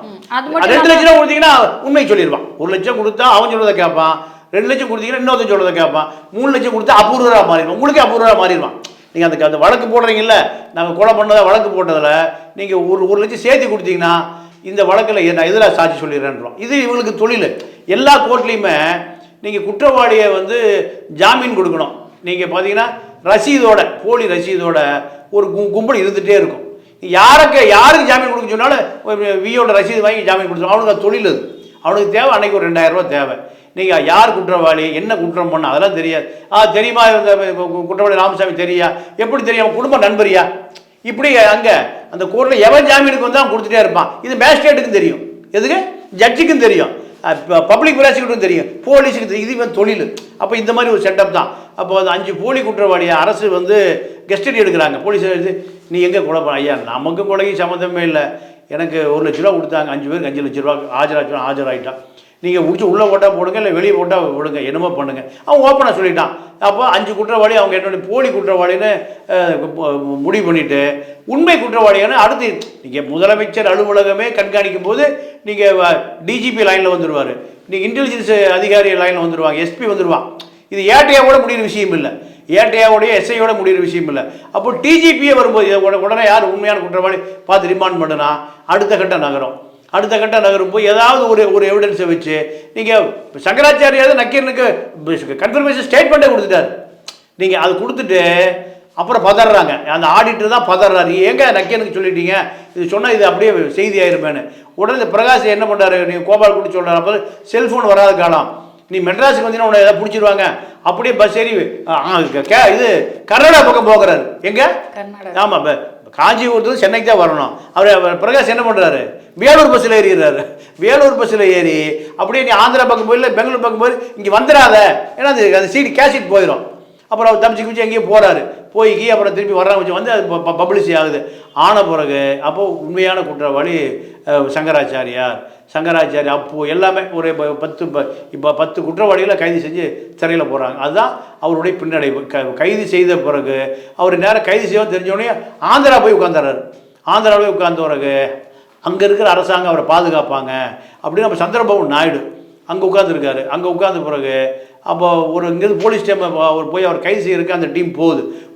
2 லட்ச ரூபா கொடுத்தீங்கன்னா உண்மை சொல்லிடுவான். 1 லட்சம் கொடுத்தா அவன் சொல்றதை கேட்பான், 2 லட்சம் கொடுத்தீங்கன்னா இன்னொருத்தன் சொல்றதை கேட்பான், 3 லட்சம் கொடுத்தா அபூர்வராக மாறிடுவான், உங்களுக்கே அபூர்வராக மாறிடுவான். நீங்கள் அந்த வழக்கு போடுறீங்கல்ல, நாங்கள் கொலை பண்ணதை வழக்கு போட்டதில் நீங்கள் 1 லட்சம் சேர்த்து கொடுத்தீங்கன்னா இந்த வழக்கில் நான் எதிராக சாட்சி சொல்லிடுறேன்றோம். இது இவங்களுக்கு தொழில். எல்லா கோர்ட்லேயுமே நீங்கள் குற்றவாளியை வந்து ஜாமீன் கொடுக்கணும். நீங்கள் பார்த்தீங்கன்னா ரசீதோட, போலி ரசீதோட ஒரு கும்பல் இருந்துகிட்டே இருக்கும். யாருக்கு ஜாமீன் கொடுக்க சொன்னாலும் வியோட ரசீது வாங்கி ஜாமீன் கொடுத்துருவோம். அவனுக்கு அது தொழில். அது அவனுக்கு தேவை, அன்றைக்கி ஒரு 2000 ரூபா தேவை. நீங்கள் யார் குற்றவாளி, என்ன குற்றம் பண்ண அதெல்லாம் தெரியாது. தெரியுமா, குற்றவாளி ராமசாமி தெரியா, எப்படி தெரியும், குடும்ப நண்பரியா, இப்படி அங்கே அந்த கோர்ட்டில் எவன் ஜாமீனுக்கு வந்து அவன் கொடுத்துட்டே இருப்பான். இது மேஜிஸ்ட்ரேட்டுக்கும் தெரியும், எதுக்கு ஜட்ஜுக்கும் தெரியும், பப்ளிக் ப்ராசிக்யூட்டரும் தெரியும், போலீஸுக்கு தெரியும். இது இவன் தொழில். அப்போ இந்த மாதிரி ஒரு செட்டப் தான். அப்போ அது 5 போலி குற்றவாளியை அரசு வந்து கஸ்டடி எடுக்கிறாங்க. போலீஸ் எடுத்து நீ எங்கே கொலை பண்ண, ஐயா நமக்கு கொலைக்கு சம்மந்தமே இல்லை, எனக்கு 1 லட்ச ரூபா கொடுத்தாங்க, 5 பேருக்கு 5 லட்ச ரூபா ஆஜராயிட்டான், நீங்கள் முடிச்சு உள்ளே போட்டால் போடுங்க, இல்லை வெளியே போட்டால் விடுங்க, என்னமோ பண்ணுங்கள். அவன் ஓப்பனாக சொல்லிட்டான். அப்போ 5 குற்றவாளி அவங்க என்னுடைய போலி குற்றவாளின்னு முடிவு பண்ணிவிட்டு உண்மை குற்றவாளியான அடுத்து நீங்கள் முதலமைச்சர் அலுவலகமே கண்காணிக்கும் போது நீங்கள் டிஜிபி லைனில் வந்துடுவார், நீங்கள் இன்டெலிஜென்ஸ் அதிகாரி லைனில் வந்துடுவாங்க, எஸ்பி வந்துடுவான். இது ஏட்டையாவோட முடிகிற விஷயம் இல்லை, ஏட்டையாவோடைய எஸ்ஐயோட முடிகிற விஷயம் இல்லை. அப்போ டிஜிபியே வரும்போது உடனே யார் உண்மையான குற்றவாளி பார்த்து ரிமாண்ட் பண்ணுனா அடுத்த கட்ட நகரும் போய் ஏதாவது ஒரு எவிடன்ஸை வச்சு நீங்கள் சங்கராச்சாரியாவது நக்கீரனுக்கு கன்ஃபர்மேஷன் ஸ்டேட்மெண்ட்டே கொடுத்துட்டார். நீங்கள் அது கொடுத்துட்டு அப்புறம் பதறாங்க, அந்த ஆடிட்டர் தான் பதறாரு, எங்க நக்கீரனுக்கு சொல்லிட்டீங்க, இது சொன்னால் இது அப்படியே செய்தி ஆயிருமேனு. உடனே பிரகாஷ் என்ன பண்ணுறாரு, நீங்கள் கோபால் கூட சொல்கிறார், அப்போ செல்ஃபோன் வராத காலம், நீ மெட்ராஸுக்கு வந்தீங்கன்னா உன்னை ஏதாவது பிடிச்சிருவாங்க, அப்படியே பஸ் ஏறி இது கர்நாடகா பக்கம் போகிறாரு. எங்கே? ஆமாம், காஞ்சிபுரத்துக்கு சென்னைக்கு தான் வரணும். அவர் பிரகாஷ் என்ன பண்ணுறாரு, வேலூர் பஸ்ஸில் ஏறிடுறாரு. வேலூர் பஸ்ஸில் ஏறி அப்படியே நீ ஆந்திரா பக்கம் போய் இல்லை பெங்களூர் பக்கம் போய் இங்கே வந்துடாத, ஏன்னா அந்த சீட் கேஷீட் போயிடும். அப்புறம் அவர் தப்பிச்சு குச்சி எங்கேயும் போகிறாரு, போய் அப்புறம் திருப்பி வர்றாங்க வந்து அது பப்ளிஷி ஆகுது. ஆன பிறகு அப்போது உண்மையான குற்றவாளி சங்கராச்சாரி அப்போ எல்லாமே ஒரு 10 குற்றவாளிகளை கைது செஞ்சு சிறையில் போகிறாங்க. அதுதான் அவருடைய பின்னடைவு. கைது செய்த பிறகு அவர் நேரம் கைது செய்ய தெரிஞ்சோடனே ஆந்திரா போய் உட்காந்துறாரு. ஆந்திராவில் உட்கார்ந்த பிறகு அங்கே இருக்கிற அரசாங்கம் அவரை பாதுகாப்பாங்க அப்படின்னு நம்ம சந்திரபாபு நாயுடு அங்கே உட்காந்துருக்காரு. அங்கே உட்கார்ந்த பிறகு அப்போ ஒரு இங்கேருந்து போலீஸ் ஸ்டேஷன் அவர் போய் அவர் கைது செய்யறதுக்கு அந்த டீம்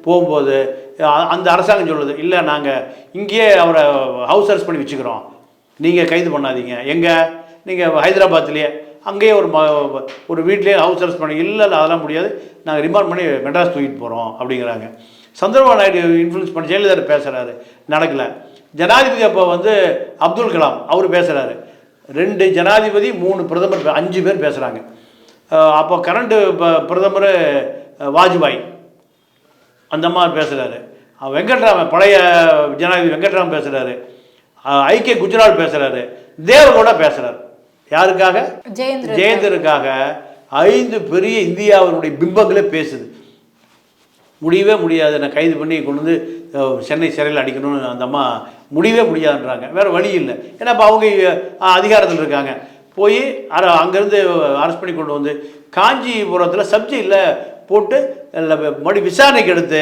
போகும்போது அந்த அரசாங்கம் சொல்லுது, இல்லை நாங்கள் இங்கேயே அவரை ஹவுஸ் அரெஸ்ட் பண்ணி வச்சுக்கிறோம், நீங்கள் கைது பண்ணாதீங்க, எங்கே நீங்கள் ஹைதராபாத்லேயே அங்கேயே ஒரு வீட்லேயே ஹவுஸ் அரெஸ்ட் பண்ணி, இல்லை அதெல்லாம் முடியாது, நாங்கள் ரிமாண்ட் பண்ணி மெட்ராஸ் தூக்கிட்டு போகிறோம் அப்படிங்கிறாங்க. சந்திரபாபு நாயுடு இன்ஃப்ளூயன்ஸ் பண்ணி ஜெயலலிதா பேசுகிறாரு, நடக்கலை. ஜனாதிபதி அப்போ அப்துல் கலாம் அவர் பேசுகிறாரு. 2 ஜனாதிபதி 3 பிரதமர் 5 பேர் பேசுகிறாங்க. அப்போ கரண்ட்டு பிரதமர் வாஜ்பாய் அந்த மாதிரி பேசுகிறாரு. வெங்கட்ராமன் பழைய ஜனாதிபதி வெங்கட்ராமன் பேசுகிறாரு. ஐக்கிய குஜரால் பேசுகிறாரு. தேவகவுடா பேசுகிறார். யாருக்காக? ஜெயேந்திரனுக்காக. 5 பெரிய இந்தியாவினுடைய பிம்பங்களே பேசுது. முடியவே முடியாது, நான் கைது பண்ணி கொண்டு வந்து சென்னை சிறையில் அடிக்கணும்னு அந்த அம்மா முடியவே முடியாதுன்றாங்க. வேறு வழி இல்லை. ஏன்னா இப்போ அவங்க அதிகாரத்தில் இருக்காங்க. போய் அங்கேருந்து அரெஸ்ட் பண்ணி கொண்டு வந்து காஞ்சிபுரத்தில் சப்ஜெக்டில் போட்டு மறுபடி விசாரணைக்கு எடுத்து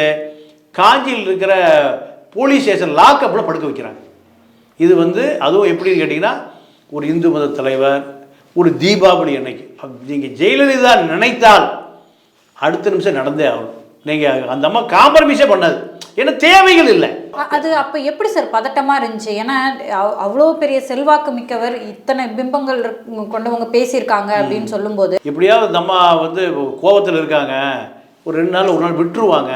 காஞ்சியில் இருக்கிற போலீஸ் ஸ்டேஷன் லாக்கப்பில் படுக்க வைக்கிறாங்க. இது அதுவும் எப்படின்னு கேட்டிங்கன்னா, ஒரு இந்து மத தலைவர் ஒரு தீபாவளி அன்னைக்கு நீங்கள் ஜெயலலிதா நினைத்தால் அடுத்த நிமிஷம் நடந்தே ஆகணும். நீங்கள் அந்த அம்மா காம்ப்ரமைஸே பண்ணாது. ஏன்னா தேவைகள் இல்லை. அது அப்போ எப்படி சார் பதட்டமாக இருந்துச்சு? ஏன்னா அவ்வளோ பெரிய செல்வாக்கு மிக்கவர், இத்தனை பிம்பங்கள் கொண்டவங்க பேசியிருக்காங்க அப்படின்னு சொல்லும்போது எப்படியாவது அந்த அம்மா கோபத்தில் இருக்காங்க, ஒரு 2 நாள் 1 நாள் விட்டுருவாங்க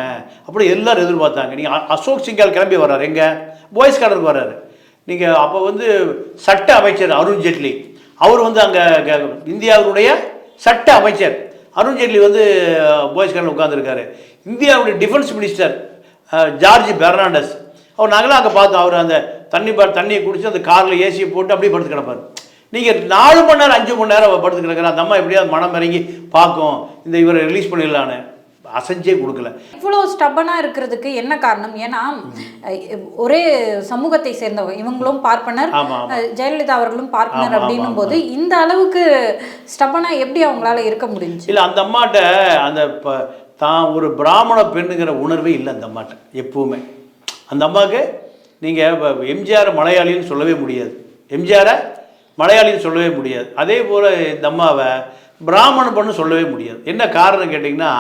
அப்படி எல்லாரும் எதிர்பார்த்தாங்க. நீங்கள் அசோக் சிங்கால் கிளம்பி வர்றாரு, எங்கே பாய்ஸ் கார்டருக்கு வர்றாரு. நீங்கள் அப்போ சட்ட அமைச்சர் அருண் ஜேட்லி அவர் அங்கே இந்தியாவுடைய சட்ட அமைச்சர் அருண் ஜேட்லி பாய்ஸ் கார்டில் உட்காந்துருக்காரு. இந்தியாவுடைய டிஃபென்ஸ் மினிஸ்டர் ஜார்ஜ் பெர்னாண்டஸ் அவர் நாங்களாம் அங்கே பார்த்தோம். அவர் அந்த தண்ணியை குடிச்சு அந்த காரில் ஏசியை போட்டு அப்படியே படுத்து கிடப்பார். நீங்கள் 4 மணி நேரம் 5 மணி நேரம் படுத்து கிடக்கிற அந்த அம்மா எப்படியாவது மனம் இறங்கி பார்க்கும், இந்த இவரை ரிலீஸ் பண்ணிடலான்னு அசைஞ்சே கொடுக்கல. இவ்வளோ ஸ்டப்பனாக இருக்கிறதுக்கு என்ன காரணம்? ஏன்னா ஒரே சமூகத்தை சேர்ந்தவங்க, இவங்களும் பார்ப்பனர், ஜெயலலிதா அவர்களும் பார்ப்பனர் அப்படின்னும் போது இந்த அளவுக்கு ஸ்டப்பனாக எப்படி அவங்களால இருக்க முடிஞ்சு? இல்லை, அந்த அம்மாட்ட அந்த தான் ஒரு பிராமண பெண்ணுங்கிற உணர்வே இல்லை அந்த அம்மாட்ட எப்பவுமே. அந்த அம்மாவுக்கு நீங்கள் எம்ஜிஆர் மலையாளின்னு சொல்லவே முடியாது, எம்ஜிஆரை மலையாளின்னு சொல்லவே முடியாது. அதே போல் இந்த அம்மாவை பிராமண பெண்ணு சொல்லவே முடியாது. என்ன காரணம் கேட்டிங்கன்னா,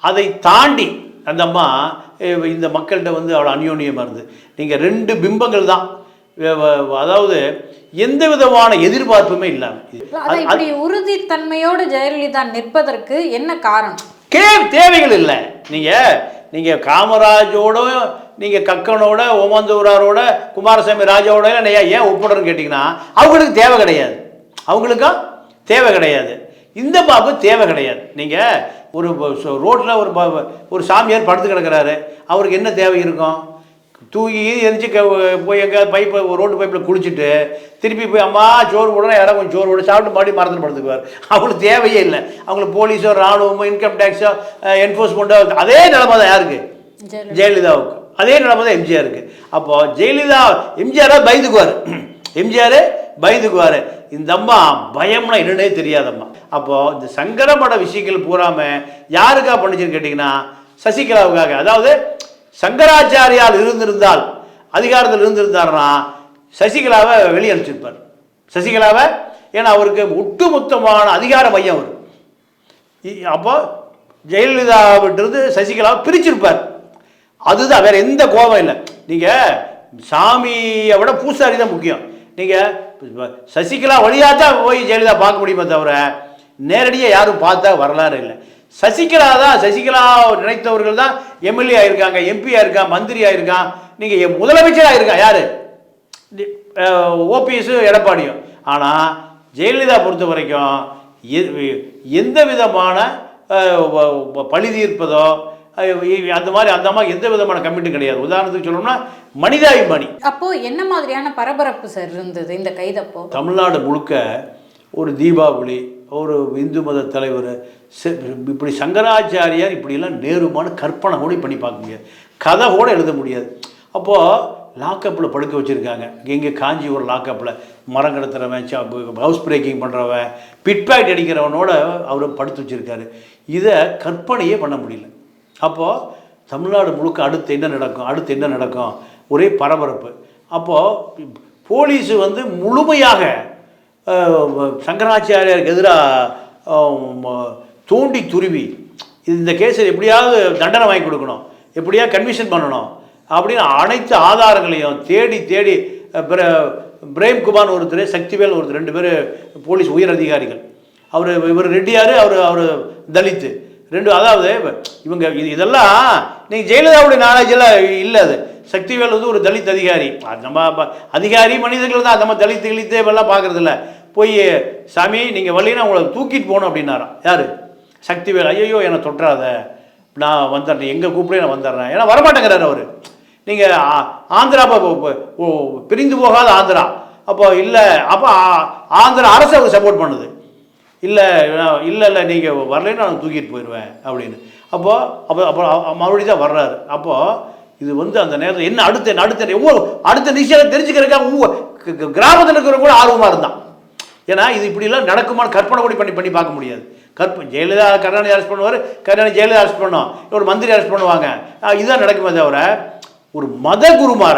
அதை தாண்டி அந்த அம்மா இந்த மக்கள்கிட்ட அவ்வளோ அந்யோன்யமாக இருந்து. நீங்கள் 2 பிம்பங்கள் தான், அதாவது எந்த விதமான எதிர்பார்ப்புமே இல்லாமல் உறுதித்தன்மையோடு ஜெயலலிதா நிற்பதற்கு என்ன காரணம்? தேவைகள் இல்லை. நீங்கள் காமராஜோட நீங்கள் கக்கனோட ஓமந்தூராரோட குமாரசாமி ராஜாவோட ஏன் ஒப்பிடுறன்னு கேட்டிங்கன்னா அவங்களுக்கு தேவை கிடையாது, அவங்களுக்கும் தேவை கிடையாது. இந்த பாபு தேவை கிடையாது. நீங்கள் ஒரு ரோட்டில் ஒரு சாமியார் படுத்து கிடக்கிறாரு, அவருக்கு என்ன தேவை இருக்கும்? தூக்கி எரிஞ்சு போய் எங்கேயாவது பைப்பை ரோட்டு பைப்பில் குளிச்சுட்டு திருப்பி போய் அம்மா சோறு போடணும், யாராவது கொஞ்சம் சோறு போட சாப்பிட்டு மறுபடியும் மறந்துட்டு படுத்துக்குவார். அவங்களுக்கு தேவையே இல்லை. அவங்களுக்கு போலீஸோ ராணுவமோ இன்கம் டேக்ஸோ என்ஃபோர்ஸ்மெண்ட்டோ அதே நிலைமை தான் யாருக்கு? ஜெயலலிதாவுக்கு. அதே நிலைமை தான் எம்ஜிஆருக்கு. அப்போது ஜெயலலிதா எம்ஜிஆராக பயந்துக்குவார், எம்ஜிஆர் பயந்துக்குவார். இந்த அம்மா பயம்னா என்னன்னே தெரியாதம்மா. அப்போது இந்த சங்கரமட விஷயங்கள் பூராமல் யாருக்காக பண்ணிச்சுன்னு கேட்டிங்கன்னா சசிகலாவுக்காக. அதாவது சங்கராச்சாரியால் இருந்திருந்தால், அதிகாரத்தில் இருந்திருந்தாருன்னா சசிகலாவை வெளியே அனுப்பிச்சிருப்பார். சசிகலாவை, ஏன்னா அவருக்கு ஒட்டுமொத்தமான அதிகார மையம் அவர். அப்போ ஜெயலலிதாவிட்டிருந்து சசிகலாவை பிரிச்சிருப்பார். அதுதான், வேற எந்த கோபம் இல்லை. நீங்கள் சாமியை விட பூசாரி தான் முக்கியம். நீங்கள் சசிகலா வழியாக தான் போய் ஜெயலலிதா பார்க்க முடியுமே தவிர நேரடியாக யாரும் பார்த்தா வரலாறு இல்லை. சசிகலா தான், சசிகலா நினைத்தவர்கள் தான் எம்எல்ஏ ஆயிருக்காங்க, எம்பி ஆயிருக்கான், மந்திரி ஆயிருக்கான், நீங்கள் முதலமைச்சராக இருக்கா யார்? ஓபிஎஸ் எடப்பாடியும். ஆனால் ஜெயலலிதா பொறுத்த வரைக்கும் எந்த விதமான பழி தீர்ப்பதோ அந்த மாதிரி எந்த விதமான கமிட்டி கிடையாது. உதாரணத்துக்கு சொல்லணும்னா மனிதாபிமானி. அப்போ என்ன மாதிரியான பரபரப்பு சார் இருந்தது இந்த கைதப்போ? தமிழ்நாடு முழுக்க ஒரு தீபாவளி, ஒரு இந்து மத தலைவர், இப்படி சங்கராச்சாரியார் இப்படியெல்லாம் நேருமான கற்பனை கூட பண்ணி பார்க்க முடியாது, கதை கூட எழுத முடியாது. அப்போது லாக்கப்பில் படுக்க வச்சுருக்காங்க. எங்கே காஞ்சிபுரம் லாக்கப்பில் மரம் கடத்துறவன், ஹவுஸ் பிரேக்கிங் பண்ணுறவன், பிட்பேக்ட் அடிக்கிறவனோட அவர் படுத்து வச்சுருக்காரு. இதை கற்பனையே பண்ண முடியல. அப்போது தமிழ்நாடு முழுக்க அடுத்து என்ன நடக்கும், அடுத்து என்ன நடக்கும், ஒரே பரபரப்பு. அப்போது போலீஸு வந்து முழுமையாக சங்கராச்சாரியாருக்கு எதிராக தோண்டி துருவி இந்த கேஸில் எப்படியாவது தண்டனை வாங்கி கொடுக்கணும், எப்படியாவது கன்விஷன் பண்ணணும் அப்படின்னு அனைத்து ஆதாரங்களையும் தேடி தேடி பிரேம்குமார் ஒருத்தர், சக்திவேல் ஒருத்தர், 2 பேர் போலீஸ் உயர் அதிகாரிகள். இவர் ரெட்டியார், அவர் தலித்து, 2. அதாவது இவங்க இதெல்லாம் நீங்கள் ஜெயலலிதாவுடைய நாலேஜெல்லாம் இல்லை. அது சக்திவேல் வந்து ஒரு தலித் அதிகாரி. நம்ம அதிகாரி மனிதர்கள் தான், நம்ம தலித்து கிழித்து எல்லாம் பார்க்குறதில்ல. போய் சாமி நீங்கள் வரலைன்னா உங்களை தூக்கிட்டு போகணும் அப்படின்னாராம். யார்? சக்திவேல். ஐயோ என்னை தொட்டுறாத, நான் வந்துடுறேன், எங்கே கூப்பிடே நான் வந்துடுறேன். ஏன்னா வரமாட்டேங்கிறார் அவர். நீங்கள் ஆந்திரா பிரிந்து போகாத ஆந்திரா. அப்போ இல்லை, அப்போ ஆந்திரா அரசு அவர் சப்போர்ட் பண்ணுது. இல்லை இல்லை இல்லை நீங்கள் வரலைன்னு நான் தூக்கிட்டு போயிடுவேன் அப்படின்னு. அப்போ மறுபடியும் தான் வர்றாரு. அப்போது இது வந்து அந்த நேரத்தில் என்ன அடுத்த நிச்சயம் தெரிஞ்சுக்கிறதுக்காக கிராமத்தில் இருக்கிறவங்க கூட ஆர்வமாக இருந்தான். ஏன்னா இது இப்படிலாம் நடக்குமான்னு கற்பனை கூட பண்ணி பார்க்க முடியாது. ஜெயலலிதா கருணாநிதி அரெஸ்ட் பண்ணுவார், கருணாநிதி ஜெயலலிதா அரெஸ்ட் பண்ணோம், ஒரு மந்திரி அரெஸ்ட் பண்ணுவாங்க. இதுதான் நடக்குமே தவிர ஒரு மத குருமார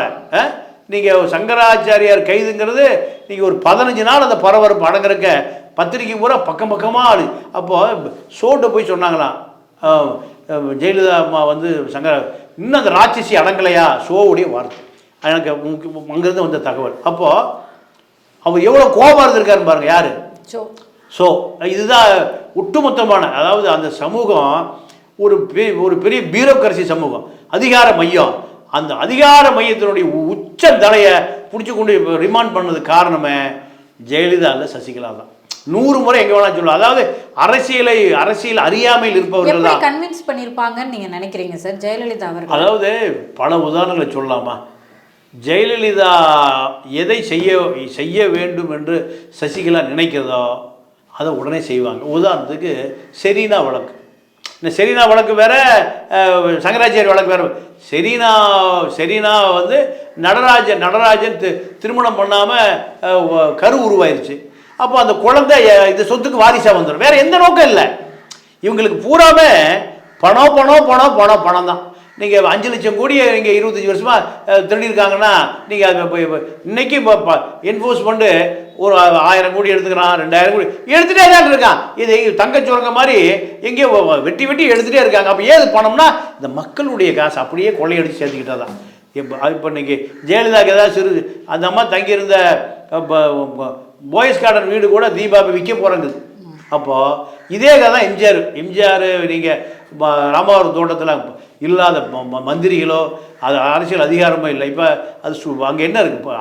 நீங்கள் சங்கராச்சாரியார் கைதுங்கிறது நீங்கள் ஒரு 15 நாள் அந்த பரபரப்பு அடங்குறக்க பத்திரிக்கை பூரா பக்கமாக ஆளு. அப்போது ஷோட்டை போய் சொன்னாங்களாம், ஜெயலலிதா அம்மா வந்து இன்னும் அந்த ராட்சசி அடங்கலையா, ஷோவுடைய வார்த்தை எனக்கு அங்கேருந்து வந்த தகவல். அப்போது அவர் எவ்வளோ கோபமாக இருந்திருக்காருன்னு பாருங்கள். யார்? ஸோ இதுதான் ஒட்டுமொத்தமான, அதாவது அந்த சமூகம் ஒரு பெரிய பியூரோக்ரசி சமூகம், அதிகார மையம். அந்த அதிகார மையத்தினுடைய உச்ச தலையை பிடிச்சி கொண்டு ரிமாண்ட் பண்ணது காரணமே ஜெயலலிதா இல்லை, சசிகலா தான். 100 முறை எங்கே வேணாலும் சொல்லலாம். அதாவது அரசியல் அறியாமையில் இருப்பவர்கள் தான் கன்வின்ஸ் பண்ணியிருப்பாங்கன்னு நீங்கள் நினைக்கிறீங்க சார் ஜெயலலிதா அவர்கள்? அதாவது பல உதாரணங்களை சொல்லலாமா? ஜெயலலிதா எதை செய்ய வேண்டும் என்று சசிகலா நினைக்கிறதோ அதை உடனே செய்வாங்க. உதாரணத்துக்கு செரீனா வழக்கு. இந்த செரீனா வழக்கு வேற, சங்கராச்சாரிய வழக்கு வேற. செரீனா வந்து நடராஜன் திருமணம் பண்ணாமல் கரு உருவாயிருச்சு. அப்போ அந்த குழந்தை இந்த சொத்துக்கு வாரிசாக வந்துடும். வேற எந்த நோக்கம் இல்லை இவங்களுக்கு. பூராமே பணம் தான். நீங்கள் 5 லட்சம் கோடியை நீங்கள் 25 வருஷமாக திருடியிருக்காங்கன்னா நீங்கள் அது இன்னைக்கு என்ஃபோர்ஸ்மெண்ட்டு ஒரு 1000 கோடி எடுத்துக்கிறான், 2000 கோடி எடுத்துகிட்டே தான் இருக்கான். இது தங்கச்சுரங்க மாதிரி எங்கேயோ வெட்டி எடுத்துகிட்டே இருக்காங்க. அப்போ ஏது பணம்னா இந்த மக்களுடைய காசு அப்படியே கொள்ளையடிச்சு சேர்த்துக்கிட்டா தான். இப்போ இன்னைக்கு ஜெயலலிதாவுக்கு ஏதாவது அந்த அம்மா தங்கியிருந்த பாய்ஸ் கார்டன் வீடு கூட தீபாவளி விற்க போகிறாங்க. அப்போது இதே கதை தான் எம்ஜிஆர் நீங்கள் ராமவரம் தோட்டத்தில் இல்லாத மந்திரிகளோ அது அரசியல் அதிகாரமோ இல்லை. இப்போ அது அங்கே என்ன இருக்குது? இப்போ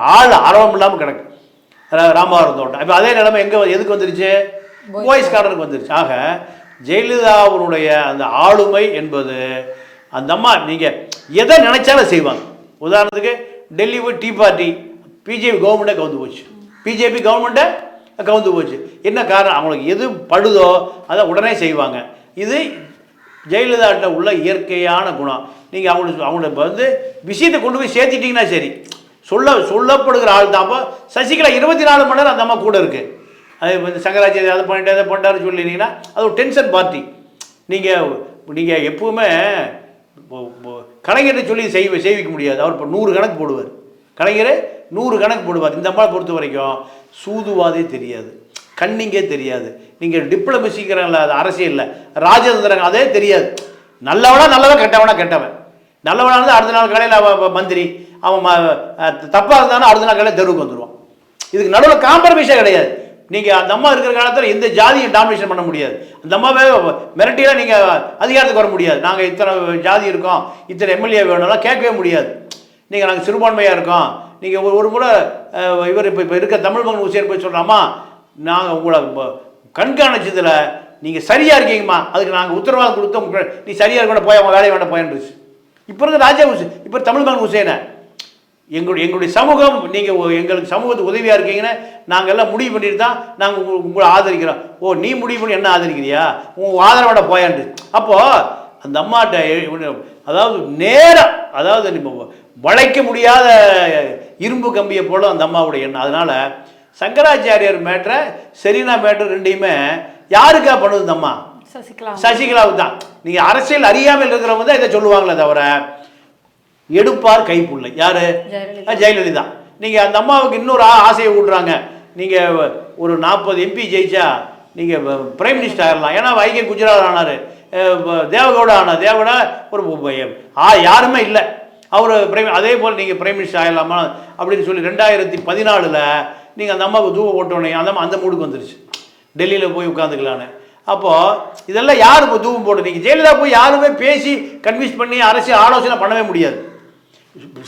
ஆர்வம் இல்லாமல் கிடக்கு ராமவரம் தோட்டம். இப்போ அதே நிலைமை எதுக்கு வந்துருச்சு? பாய்ஸ் கார்டனுக்கு வந்துருச்சு. ஆக ஜெயலலிதாவுடைய அந்த ஆளுமை என்பது அந்த அம்மா நீங்கள் எதை நினைச்சாலும் செய்வாங்க. உதாரணத்துக்கு டெல்லி போய் டீ பார்ட்டி, பிஜேபி கவர்மெண்ட்டை கவுந்து போச்சு. என்ன காரணம்? அவங்களுக்கு எது படுதோ அதை உடனே செய்வாங்க. இது ஜெயலலிதாட்ட உள்ள இயற்கையான குணம். நீங்கள் அவங்கள வந்து விஷயத்தை கொண்டு போய் சேர்த்திட்டிங்கன்னா சரி, சொல்லப்படுகிற ஆள் தான். அப்போ சசிகலா 24 மணி நேரம் அந்த அம்மா கூட இருக்குது. அது வந்து சங்கராச்சாரிய அதை பண்ணிட்டாரு சொல்லிட்டீங்கன்னா அது ஒரு டென்ஷன் பார்ட்டி. நீங்கள் எப்பவுமே கலைஞரை சொல்லி செய்விக்க முடியாது. அவர் இப்போ 100 கணக்கு போடுவார். கலைஞர் 100 கணக்கு போடுவார். இந்த அம்மா பொறுத்த வரைக்கும் சூதுவாதே தெரியாது, கண்ணிங்கே தெரியாது. நீங்கள் டிப்ளமசிக்கிறாங்கள, அது அரசியலில் ராஜதந்திரங்க அதே தெரியாது. நல்லவன் கெட்டவன். நல்லவனாக இருந்தால் அடுத்த நாள் காலையில் அவன் மந்திரி, அவன் தப்பாக இருந்தாலும் அடுத்த நாள் காலையில் தெருவுக்கு வந்துடுவான். இதுக்கு நடுவில் காம்ப்ரமைஸே கிடையாது. நீங்கள் அந்த அம்மா இருக்கிற காலத்தில் எந்த ஜாதியும் டாமினேஷன் பண்ண முடியாது. அந்த அம்மாவே மிரட்டியெல்லாம் நீங்கள் அதிகாரத்துக்கு வர முடியாது. நாங்கள் இத்தனை ஜாதி இருக்கோம், இத்தனை எம்எல்ஏ வேணும்லாம் கேட்கவே முடியாது. நாங்கள் சிறுபான்மையாக இருக்கோம். நீங்கள் ஒரு முறை இவர் இப்போ இருக்க தமிழ் மகன் ஹுசேன் போய் சொல்கிறாம்மா, நாங்கள் உங்களை கண்காணிச்சதில் நீங்கள் சரியாக இருக்கீங்கம்மா, அதுக்கு நாங்கள் உத்தரவாதம் கொடுத்தோம், நீ சரியாக இருக்க போய் அவங்க வேலையை வேண்டாம் போயின்றுச்சு. இப்போ இருக்க ராஜா ஹுசேன், இப்போ தமிழ் மகன் ஹுசேனை எங்களுடைய சமூகம், நீங்கள் எங்களுக்கு சமூகத்துக்கு உதவியாக இருக்கீங்கன்னு நாங்கள் எல்லாம் முடிவு பண்ணிட்டு தான் நாங்கள் உங்களை ஆதரிக்கிறோம். ஓ, நீ முடிவு பண்ணி என்ன ஆதரிக்கிறியா, உங்கள் ஆதரவோட போயான்ட்டு. அப்போது அந்த அம்மாட்ட அதாவது நேராக, அதாவது வளைக்க முடியாத இரும்பு கம்பியை போல அந்த அம்மாவுடைய எண்ணம். அதனால் சங்கராச்சாரியார் மேட்ரை, செரீனா மேட்ரு ரெண்டையுமே யாருக்கா பண்ணுது இந்த அம்மா? சசிகலாவுக்கு தான். நீங்கள் அரசியல் அறியாமல் இருக்கிறவங்க தான் இதை சொல்லுவாங்களே தவிர எடுப்பார் கைப்புள்ளை யாரு? ஜெயலலிதா. நீங்கள் அந்த அம்மாவுக்கு இன்னொரு ஆசையை விட்றாங்க. நீங்கள் ஒரு 40 MP ஜெயிச்சா நீங்கள் பிரைம் மினிஸ்டர் ஆகிடலாம். ஏன்னா வைகே குஜராத் ஆனார், தேவகவுடா ஆனார். தேவகவுடா ஒரு யாருமே இல்லை, அவர் அதே போல் நீங்கள் பிரைம் மினிஸ்டர் ஆகிடலாமா அப்படின்னு சொல்லி 2014 நீங்கள் அந்த அம்மாவுக்கு தூவ போட்டோன்னே அந்த மூடுக்கு வந்துருச்சு, டெல்லியில் போய் உட்காந்துக்கலான்னு. அப்போது இதெல்லாம் யார் இப்போ தூவம் போட்டு? நீங்கள் ஜெயலலிதா போய் யாருமே பேசி கன்வின்ஸ் பண்ணி அரசியல் ஆலோசனை பண்ணவே முடியாது.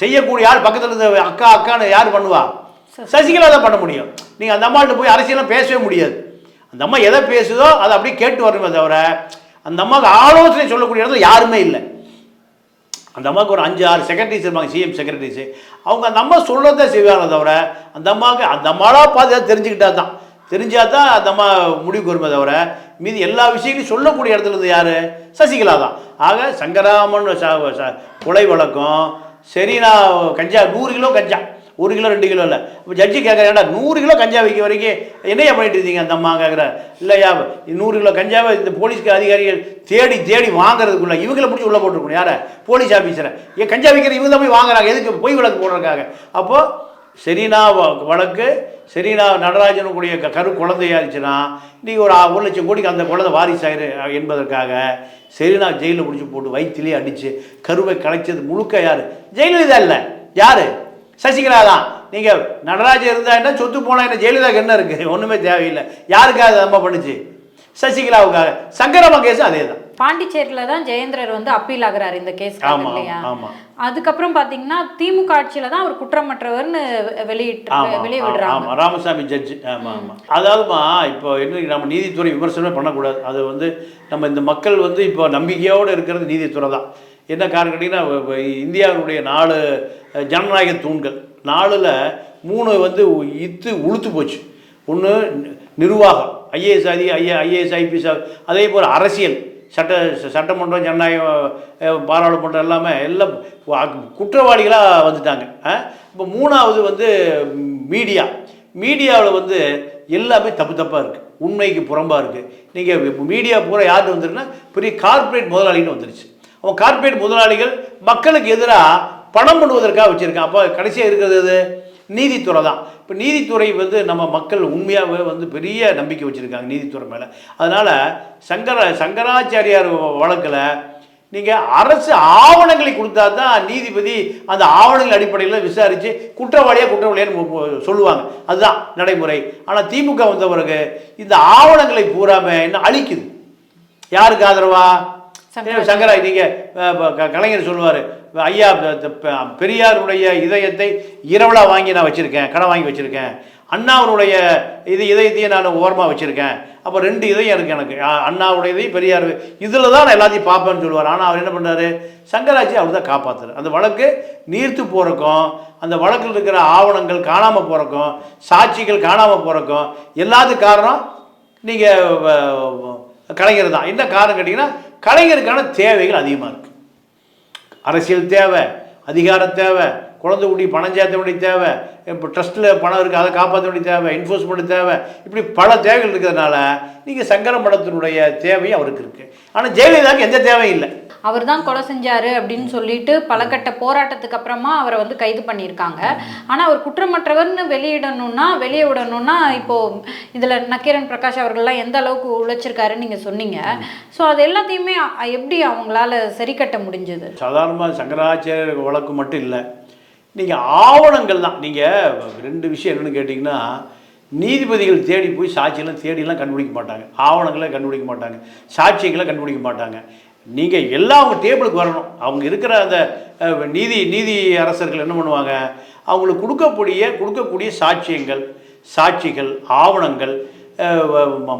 செய்யக்கூடிய யார் பக்கத்தில் இருந்த அக்கான்னு யார் பண்ணுவா? சசிகலா தான் பண்ண முடியும். நீங்கள் அந்த அம்மாட்ட போய் அரசியலாம் பேசவே முடியாது. அந்த அம்மா எதை பேசுதோ அதை அப்படியே கேட்டு வரணுமே தவிர அந்த அம்மாவுக்கு ஆலோசனை சொல்லக்கூடிய இடத்துல யாருமே இல்லை. அந்த அம்மாவுக்கு ஒரு 5-6 செக்ரட்டரிஸ் இருப்பாங்க, சிஎம் செக்ரட்டரிஸு. அவங்க அந்த அம்மா சொல்கிறத செய்வாங்க தவிர அந்த அம்மாவுக்கு அந்த அம்மாவாக பார்த்து தெரிஞ்சுக்கிட்டா தான் அந்த அம்மா முடிவுக்கு வருமே தவிர மீதி எல்லா விஷயங்களையும் சொல்லக்கூடிய இடத்துல இருந்து யார்? சசிகலா தான். ஆக சங்கராமன் கொலை வழக்கம் சரினா கஞ்சா 100 கிலோ கஞ்சா, 1 கிலோ 2 கிலோ இல்லை. இப்போ ஜட்ஜி கேட்குறேன்டா 100 கிலோ கஞ்சா வைக்க வரைக்கும் என்னையா பண்ணிட்டு இருந்தீங்க? அந்த அம்மா கேட்குற இல்லையா 100 கிலோ கஞ்சாவை இந்த போலீஸ்க்கு அதிகாரிகள் தேடி வாங்குறதுக்குள்ள இவங்களை பிடிச்சி உள்ளே போட்டுருக்கணும். யாரை? போலீஸ் ஆஃபீஸரை. ஏன் கஞ்சா வைக்கிற இவங்க தான் போய் வாங்குறாங்க, எதுக்கு? பொய் வழக்கு போடுறதுக்காக. அப்போது செரீனா வழக்கு, செரீனா நடராஜனுடைய கரு குழந்தையாச்சுன்னா நீங்கள் ஒரு 1 லட்சம் கோடிக்கு அந்த குழந்தை வாரிசாயிரு என்பதற்காக செரீனா ஜெயிலில் பிடிச்சி போட்டு வயிற்றிலே அடித்து கருவை கலைச்சது முழுக்க யார்? ஜெயலலிதா இல்லை. யார்? சசிகலா தான். நீங்கள் நடராஜன் இருந்தால் என்ன, சொத்து போனால் என்ன, ஜெயலலிதாவுக்கு என்ன இருக்குது? ஒன்றுமே தேவையில்லை. யாருக்காக நம்ம பண்ணுச்சு? சசிகலாவுக்காக. சங்கரம்மா கேஸ் அதே தான். பாண்டிச்சேரியில் தான் ஜெயேந்திரர் வந்து அப்பீல் ஆகிறார் இந்த கேஸ் இல்லையா? ஆமாம். அதுக்கப்புறம் பார்த்தீங்கன்னா திமுக ஆட்சியில் தான் அவர் குற்றமற்றவர்னு வெளியே விடுறாங்க. ஆமாம், ராமசாமி ஜட்ஜு. ஆமாம் ஆமாம். அதாவதுமா இப்போ என்ன, நம்ம நீதித்துறை விமர்சனமே பண்ணக்கூடாது. அது வந்து நம்ம இந்த மக்கள் வந்து இப்போ நம்பிக்கையோடு இருக்கிறது நீதித்துறை தான். என்ன காரணம் கேட்டிங்கன்னா, இந்தியாவுடைய 4 ஜனநாயக தூண்கள், 4ல் 3 வந்து உளுத்து போச்சு. ஒன்று நிர்வாகம், ஐஏஎஸ் ஐஏஎஸ் ஐபிஎஸ், அதே போல் அரசியல், சட்டமன்றம், ஜனநாயகம், பாராளுமன்றம் எல்லாமே எல்லாம் குற்றவாளிகளாக வந்துட்டாங்க. இப்போ 3வது வந்து மீடியாவில் வந்து எல்லாமே தப்பாக இருக்குது, உண்மைக்கு புறம்பாக இருக்குது. நீங்கள் மீடியா பூரா யார்கிட்ட வந்துருக்குன்னா பெரிய கார்ப்பரேட் முதலாளின்னு வந்துருச்சு. அவன் கார்ப்பரேட் முதலாளிகள் மக்களுக்கு எதிராக பணம் பண்ணுவதற்காக வச்சுருக்கான். அப்போ கடைசியாக இருக்கிறது நீதித்துறை தான். இப்போ நீதித்துறை வந்து நம்ம மக்கள் உண்மையாகவே வந்து பெரிய நம்பிக்கை வச்சுருக்காங்க நீதித்துறை மேலே. அதனால் சங்கராச்சாரியார் வழக்கில் நீங்கள் அரசு ஆவணங்களை கொடுத்தா தான் நீதிபதி அந்த ஆவணங்கள் அடிப்படையில் விசாரித்து குற்றவாளியான்னு சொல்லுவாங்க. அதுதான் நடைமுறை. ஆனால் திமுக வந்த பிறகு இந்த ஆவணங்களை பூராம என்ன அழிக்குது. யாருக்கு ஆதரவா? சங்கரா. நீங்கள் கலைஞர் சொல்லுவார், ஐயா பெரியாருடைய இதயத்தை இரவலாக வாங்கி நான் வச்சுருக்கேன், கடன் வாங்கி வச்சுருக்கேன். அண்ணாவுடைய இதயத்தையும் நான் ஓரமாக வச்சுருக்கேன். அப்போ 2 இதயம் இருக்குது எனக்கு, அண்ணாவுடைய இதையும் பெரியார், இதில் தான் நான் எல்லாத்தையும் பார்ப்பேன்னு சொல்லுவார். ஆனால் அவர் என்ன பண்ணுறாரு? சங்கராச்சி அவர் தான் காப்பாற்றுறாரு. அந்த வழக்கு நீர்த்து போகிறக்கும், அந்த வழக்கில் இருக்கிற ஆவணங்கள் காணாமல் போகிறக்கும், சாட்சிகள் காணாமல் போகிறக்கும் எல்லாத்துக்கும் காரணம் நீங்கள் கலைஞர் தான். என்ன காரணம் கேட்டிங்கன்னா, கலைஞருக்கான தேவைகள் அதிகமாக இருக்குது. அரசியல் தேவை, அதிகார தேவை, குழந்தை குடி பணம் சேர்த்த வேண்டிய தேவை, இப்போ ட்ரஸ்ட்டில் பணம் இருக்குது அதை காப்பாற்ற வேண்டிய தேவை, என்ஃபோர்ஸ்மெண்ட் தேவை, இப்படி பல தேவைகள் இருக்கிறதுனால நீங்கள் சங்கர மடத்தினுடைய தேவையும் அவருக்கு இருக்குது. ஆனால் ஜெயலலிதாவுக்கு எந்த தேவையும் இல்லை. அவர் தான் கொலை செஞ்சாரு அப்படின்னு சொல்லிட்டு பல கட்ட போராட்டத்துக்கு அப்புறமா அவரை வந்து கைது பண்ணியிருக்காங்க. ஆனால் அவர் குற்றமற்றவர்னு வெளியே விடணும்னா இப்போ இதில் நக்கீரன் பிரகாஷ் அவர்கள்லாம் எந்த அளவுக்கு உழைச்சிருக்காருன்னு நீங்கள் சொன்னீங்க. ஸோ அது எல்லாத்தையுமே எப்படி அவங்களால சரி கட்ட முடிஞ்சது? சாதாரணமாக சங்கராச்சாரியர் வழக்கு மட்டும் இல்லை, நீங்கள் ஆவணங்கள் தான். நீங்கள் 2 விஷயம் என்னென்னு கேட்டிங்கன்னா, நீதிபதிகள் தேடி போய் சாட்சியெல்லாம் தேடிலாம் கண்டுபிடிக்க மாட்டாங்க, ஆவணங்களை கண்டுபிடிக்க மாட்டாங்க, சாட்சியங்களை கண்டுபிடிக்க மாட்டாங்க. நீங்கள் எல்லாம் அவங்க டேபிளுக்கு வரணும். அவங்க இருக்கிற அந்த நீதி அரசர்கள் என்ன பண்ணுவாங்க, அவங்களுக்கு கொடுக்கக்கூடிய சாட்சிகள், ஆவணங்கள்,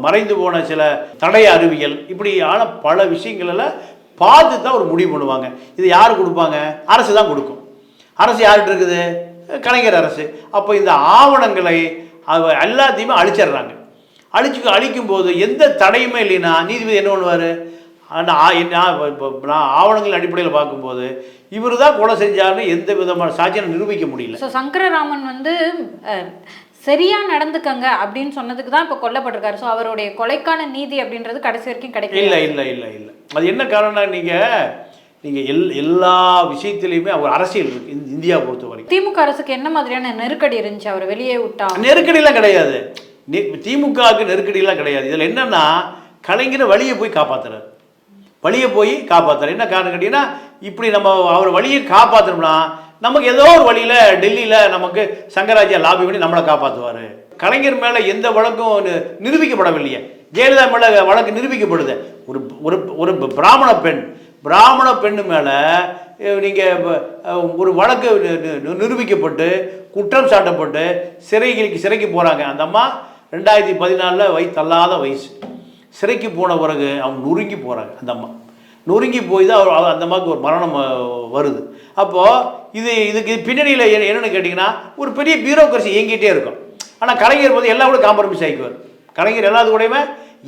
மறைந்து போன சில தடய அறிவியல், இப்படியான பல விஷயங்களெல்லாம் பார்த்து தான் ஒரு முடிவு பண்ணுவாங்க. இது யார் கொடுப்பாங்க? அரசு தான் கொடுக்கும். அரசு யார்கிட்ட இருக்குது? கலைஞர் அரசு. அப்போ இந்த ஆவணங்களை எல்லாத்தையுமே அழிச்சிடுறாங்க. அழிக்கும்போது எந்த தடையுமே இல்லைன்னா நீதிபதி என்ன பண்ணுவார்? நான் ஆவணங்கள் அடிப்படையில் பார்க்கும்போது இவர் தான் கொலை செஞ்சாருன்னு எந்த விதமான சாட்சியம் நிரூபிக்க முடியல. ஸோ சங்கரராமன் வந்து சரியாக நடந்துக்கங்க அப்படின்னு சொன்னதுக்கு தான் இப்போ கொல்லப்பட்டிருக்காரு. ஸோ அவருடைய கொலைக்கான நீதி அப்படின்றது கடைசி வரைக்கும் கிடைக்கல. இல்லை. அது என்ன காரணம்? நீங்கள் நீங்கள் எல்லா விஷயத்திலையுமே அவர் அரசியல் இருக்குது இந்தியா பொறுத்த வரைக்கும். திமுக அரசுக்கு என்ன மாதிரியான நெருக்கடி இருந்துச்சு அவர் வெளியே விட்டா? நெருக்கடியெல்லாம் கிடையாது, திமுகவுக்கு நெருக்கடியெல்லாம் கிடையாது. இதில் என்னென்னா கலைஞரை வழியை போய் காப்பாற்றுறாரு, வழியை போய் காப்பாற்றுறாரு. என்ன காரணம் கேட்டிங்கன்னா, இப்படி நம்ம அவர் வழியை காப்பாற்றணும்னா நமக்கு ஏதோ ஒரு வழியில் டெல்லியில் நமக்கு சங்கராஜா லாபி பண்ணி நம்மளை காப்பாற்றுவார். கலைஞர் மேலே எந்த வழக்கும் நிரூபிக்கப்படவில்லையே, ஜெயலலிதா மேலே வழக்கு நிரூபிக்கப்படுது. ஒரு ஒரு ஒரு பிராமண பெண்ணு மேலே நீங்கள் ஒரு வழக்கு நிரூபிக்கப்பட்டு குற்றம் சாட்டப்பட்டு சிறைக்கு போகிறாங்க. அந்த அம்மா 2014 தள்ளாத வயசு, சிறைக்கு போன பிறகு அவங்க நொறுங்கி போகிறாங்க. அந்த அம்மா நொறுங்கி போய் தான் அந்த அம்மாவுக்கு ஒரு மரணம் வருது. அப்போது இதுக்கு பின்னணியில் என்னென்னு கேட்டிங்கன்னா, ஒரு பெரிய பியூரோக்ரசி இயங்கிட்டே இருக்கும். ஆனால் கலைஞர் வந்து எல்லா கூட காம்ப்ரமைஸ் ஆகிக்குவார். கலைஞர் எல்லாத்து கூடயுமே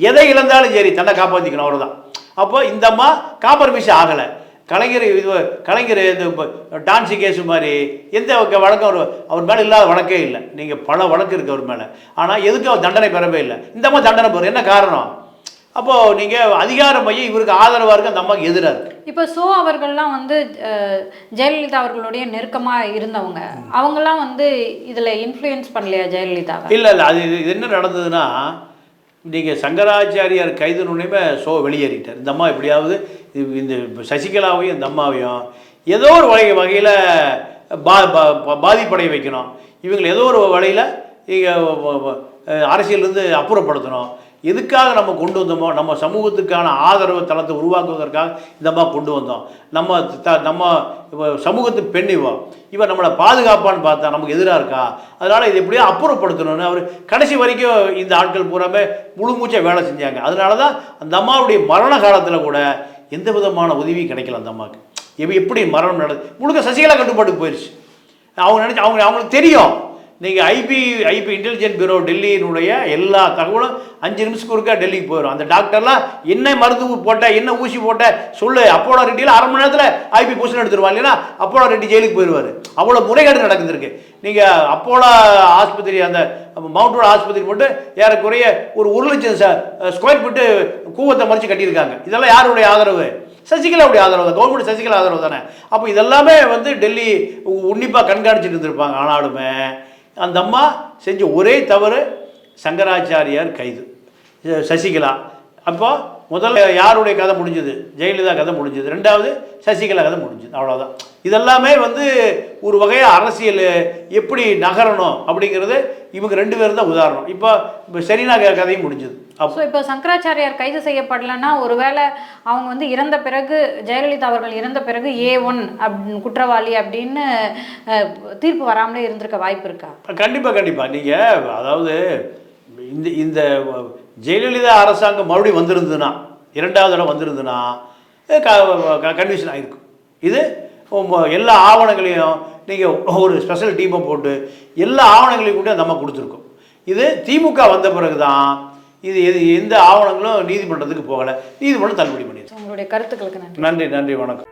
எதை இழந்தாலும் சரி தன்னை காப்பாற்றிக்கணும், அவர் தான். அப்போ இந்த அம்மா காம்ப்ரமைஸ் ஆகலை. கலைஞர் இந்த டான்ஸி கேஸு மாதிரி எந்த வழக்கம் அவர் மேலே இல்லாத வழக்கே இல்லை. நீங்கள் பல வழக்கு இருக்குது அவர் மேலே, ஆனால் எதுக்கும் அவர் தண்டனை பெறவே இல்லை. இந்த அம்மா தண்டனை பெறும். என்ன காரணம்? அப்போது நீங்கள் அதிகார மையம் இவருக்கு ஆதரவாக இருக்குது, அந்த அம்மாவுக்கு எதிராக இருக்குது. இப்போ அவர்கள்லாம் வந்து ஜெயலலிதா அவர்களுடைய நெருக்கமாக இருந்தவங்க, அவங்கெல்லாம் வந்து இதில் இன்ஃப்ளூயன்ஸ் பண்ணலையா ஜெயலலிதா? இல்லை அது இது என்ன நடந்ததுன்னா, நீங்கள் சங்கராச்சாரியார் கைதுனுடையுமே வெளியேறிட்டார். இந்த அம்மா எப்படியாவது இந்த சசிகலாவையும் இந்த அம்மாவையும் ஏதோ ஒரு வகையில் பாதிப்படைய வைக்கணும், இவங்களை ஏதோ ஒரு வழியில் அரசியலிருந்து அப்புறப்படுத்தணும். எதுக்காக நம்ம கொண்டு வந்தோமோ, நம்ம சமூகத்துக்கான ஆதரவு தளத்தை உருவாக்குவதற்காக இந்த அம்மா கொண்டு வந்தோம். நம்ம சமூகத்து பெண் இவன் நம்மளை பாதுகாப்பான்னு பார்த்தா நமக்கு எதிராக இருக்கா, அதனால் இது எப்படியோ அப்புறப்படுத்தணும்னு அவர் கடைசி வரைக்கும் இந்த ஆட்கள் பூராமே முழு மூச்சை வேலை செஞ்சாங்க. அதனால தான் அந்த அம்மாவுடைய மரண காலத்தில் கூட எந்த விதமான உதவியும் கிடைக்கல அந்த அம்மாவுக்கு. எப்படி மரணம் நடந்து முழுக்க சசிகலா கட்டுப்பாட்டுக்கு போயிடுச்சு. அவங்களுக்கு தெரியும், நீங்கள் ஐபி இன்டெலிஜென்ஸ் பியூரோ டெல்லியினுடைய எல்லா தகவலும் 5 நிமிஷத்துக்கு ஒருக்கா டெல்லிக்கு போயிடும். அந்த டாக்டர்லாம் என்ன மருந்து போட்ட என்ன ஊசி போட்ட சொல்லு, அப்போலோ ரெட்டியில் 1/2 மணி நேரத்தில் ஐபி பொசிஷன் எடுத்துருவாங்க. இல்லைன்னா அப்போலோ ரெட்டி ஜெயிலுக்கு போயிடுவார். அவ்வளோ முறைகேடு நடக்குதுருக்கு. நீங்கள் அப்போலோ ஆஸ்பத்திரி, அந்த மவுண்ட் ரோடு ஆஸ்பத்திரி மட்டும் ஏறக்குறைய ஒரு 1 லட்சம் ஸ்கொயர் ஃபீட்டு கூவத்தை மறைச்சு கட்டியிருக்காங்க. இதெல்லாம் யாருடைய ஆதரவு? சசிகலாவுடைய ஆதரவு தான், கவர்மெண்ட் சசிகலா ஆதரவு தானே. அப்போ இதெல்லாமே வந்து டெல்லி உன்னிப்பாக கண்காணிச்சுட்டு இருந்திருப்பாங்க. ஆனாலுமே அந்த அம்மா செஞ்ச ஒரே தவறு சங்கராச்சாரியார் கைது, சசிகலா. அப்போ முதல்ல யாருடைய கதை முடிஞ்சது? ஜெயலலிதா கதை முடிஞ்சது. 2வது சசிகலா கதை முடிஞ்சது. அவ்வளோதான். இதெல்லாமே வந்து ஒரு வகையாக அரசியல் எப்படி நகரணும் அப்படிங்கிறது இவங்க 2 பேரும் தான் உதாரணம். இப்போ செரீனா கதையும் முடிஞ்சது. அப்போ இப்போ சங்கராச்சாரியார் கைது செய்யப்படலைன்னா ஒருவேளை அவங்க வந்து இறந்த பிறகு, ஜெயலலிதா அவர்கள் இறந்த பிறகு A1 குற்றவாளி அப்படின்னு தீர்ப்பு வராமலே இருந்திருக்க வாய்ப்பு இருக்கா? கண்டிப்பாக. நீங்கள் அதாவது இந்த ஜெயலலிதா அரசாங்கம் மறுபடியும் வந்திருந்ததுன்னா, 2வது தடவை வந்திருந்ததுன்னா கன்விஷன் ஆகிருக்கும். இது எல்லா ஆவணங்களையும் நீங்கள் ஒரு ஸ்பெஷல் டீமை போட்டு எல்லா ஆவணங்களையும் கூட நம்ம கொடுத்துருக்கோம். இது திமுக வந்த பிறகு தான் இது எந்த ஆவணங்களும் நீதிமன்றத்துக்கு போகலை, நீதிமன்றம் தள்ளுபடி பண்ணிடுச்சு. உங்களுடைய கருத்துக்களுக்கு நன்றி. வணக்கம்.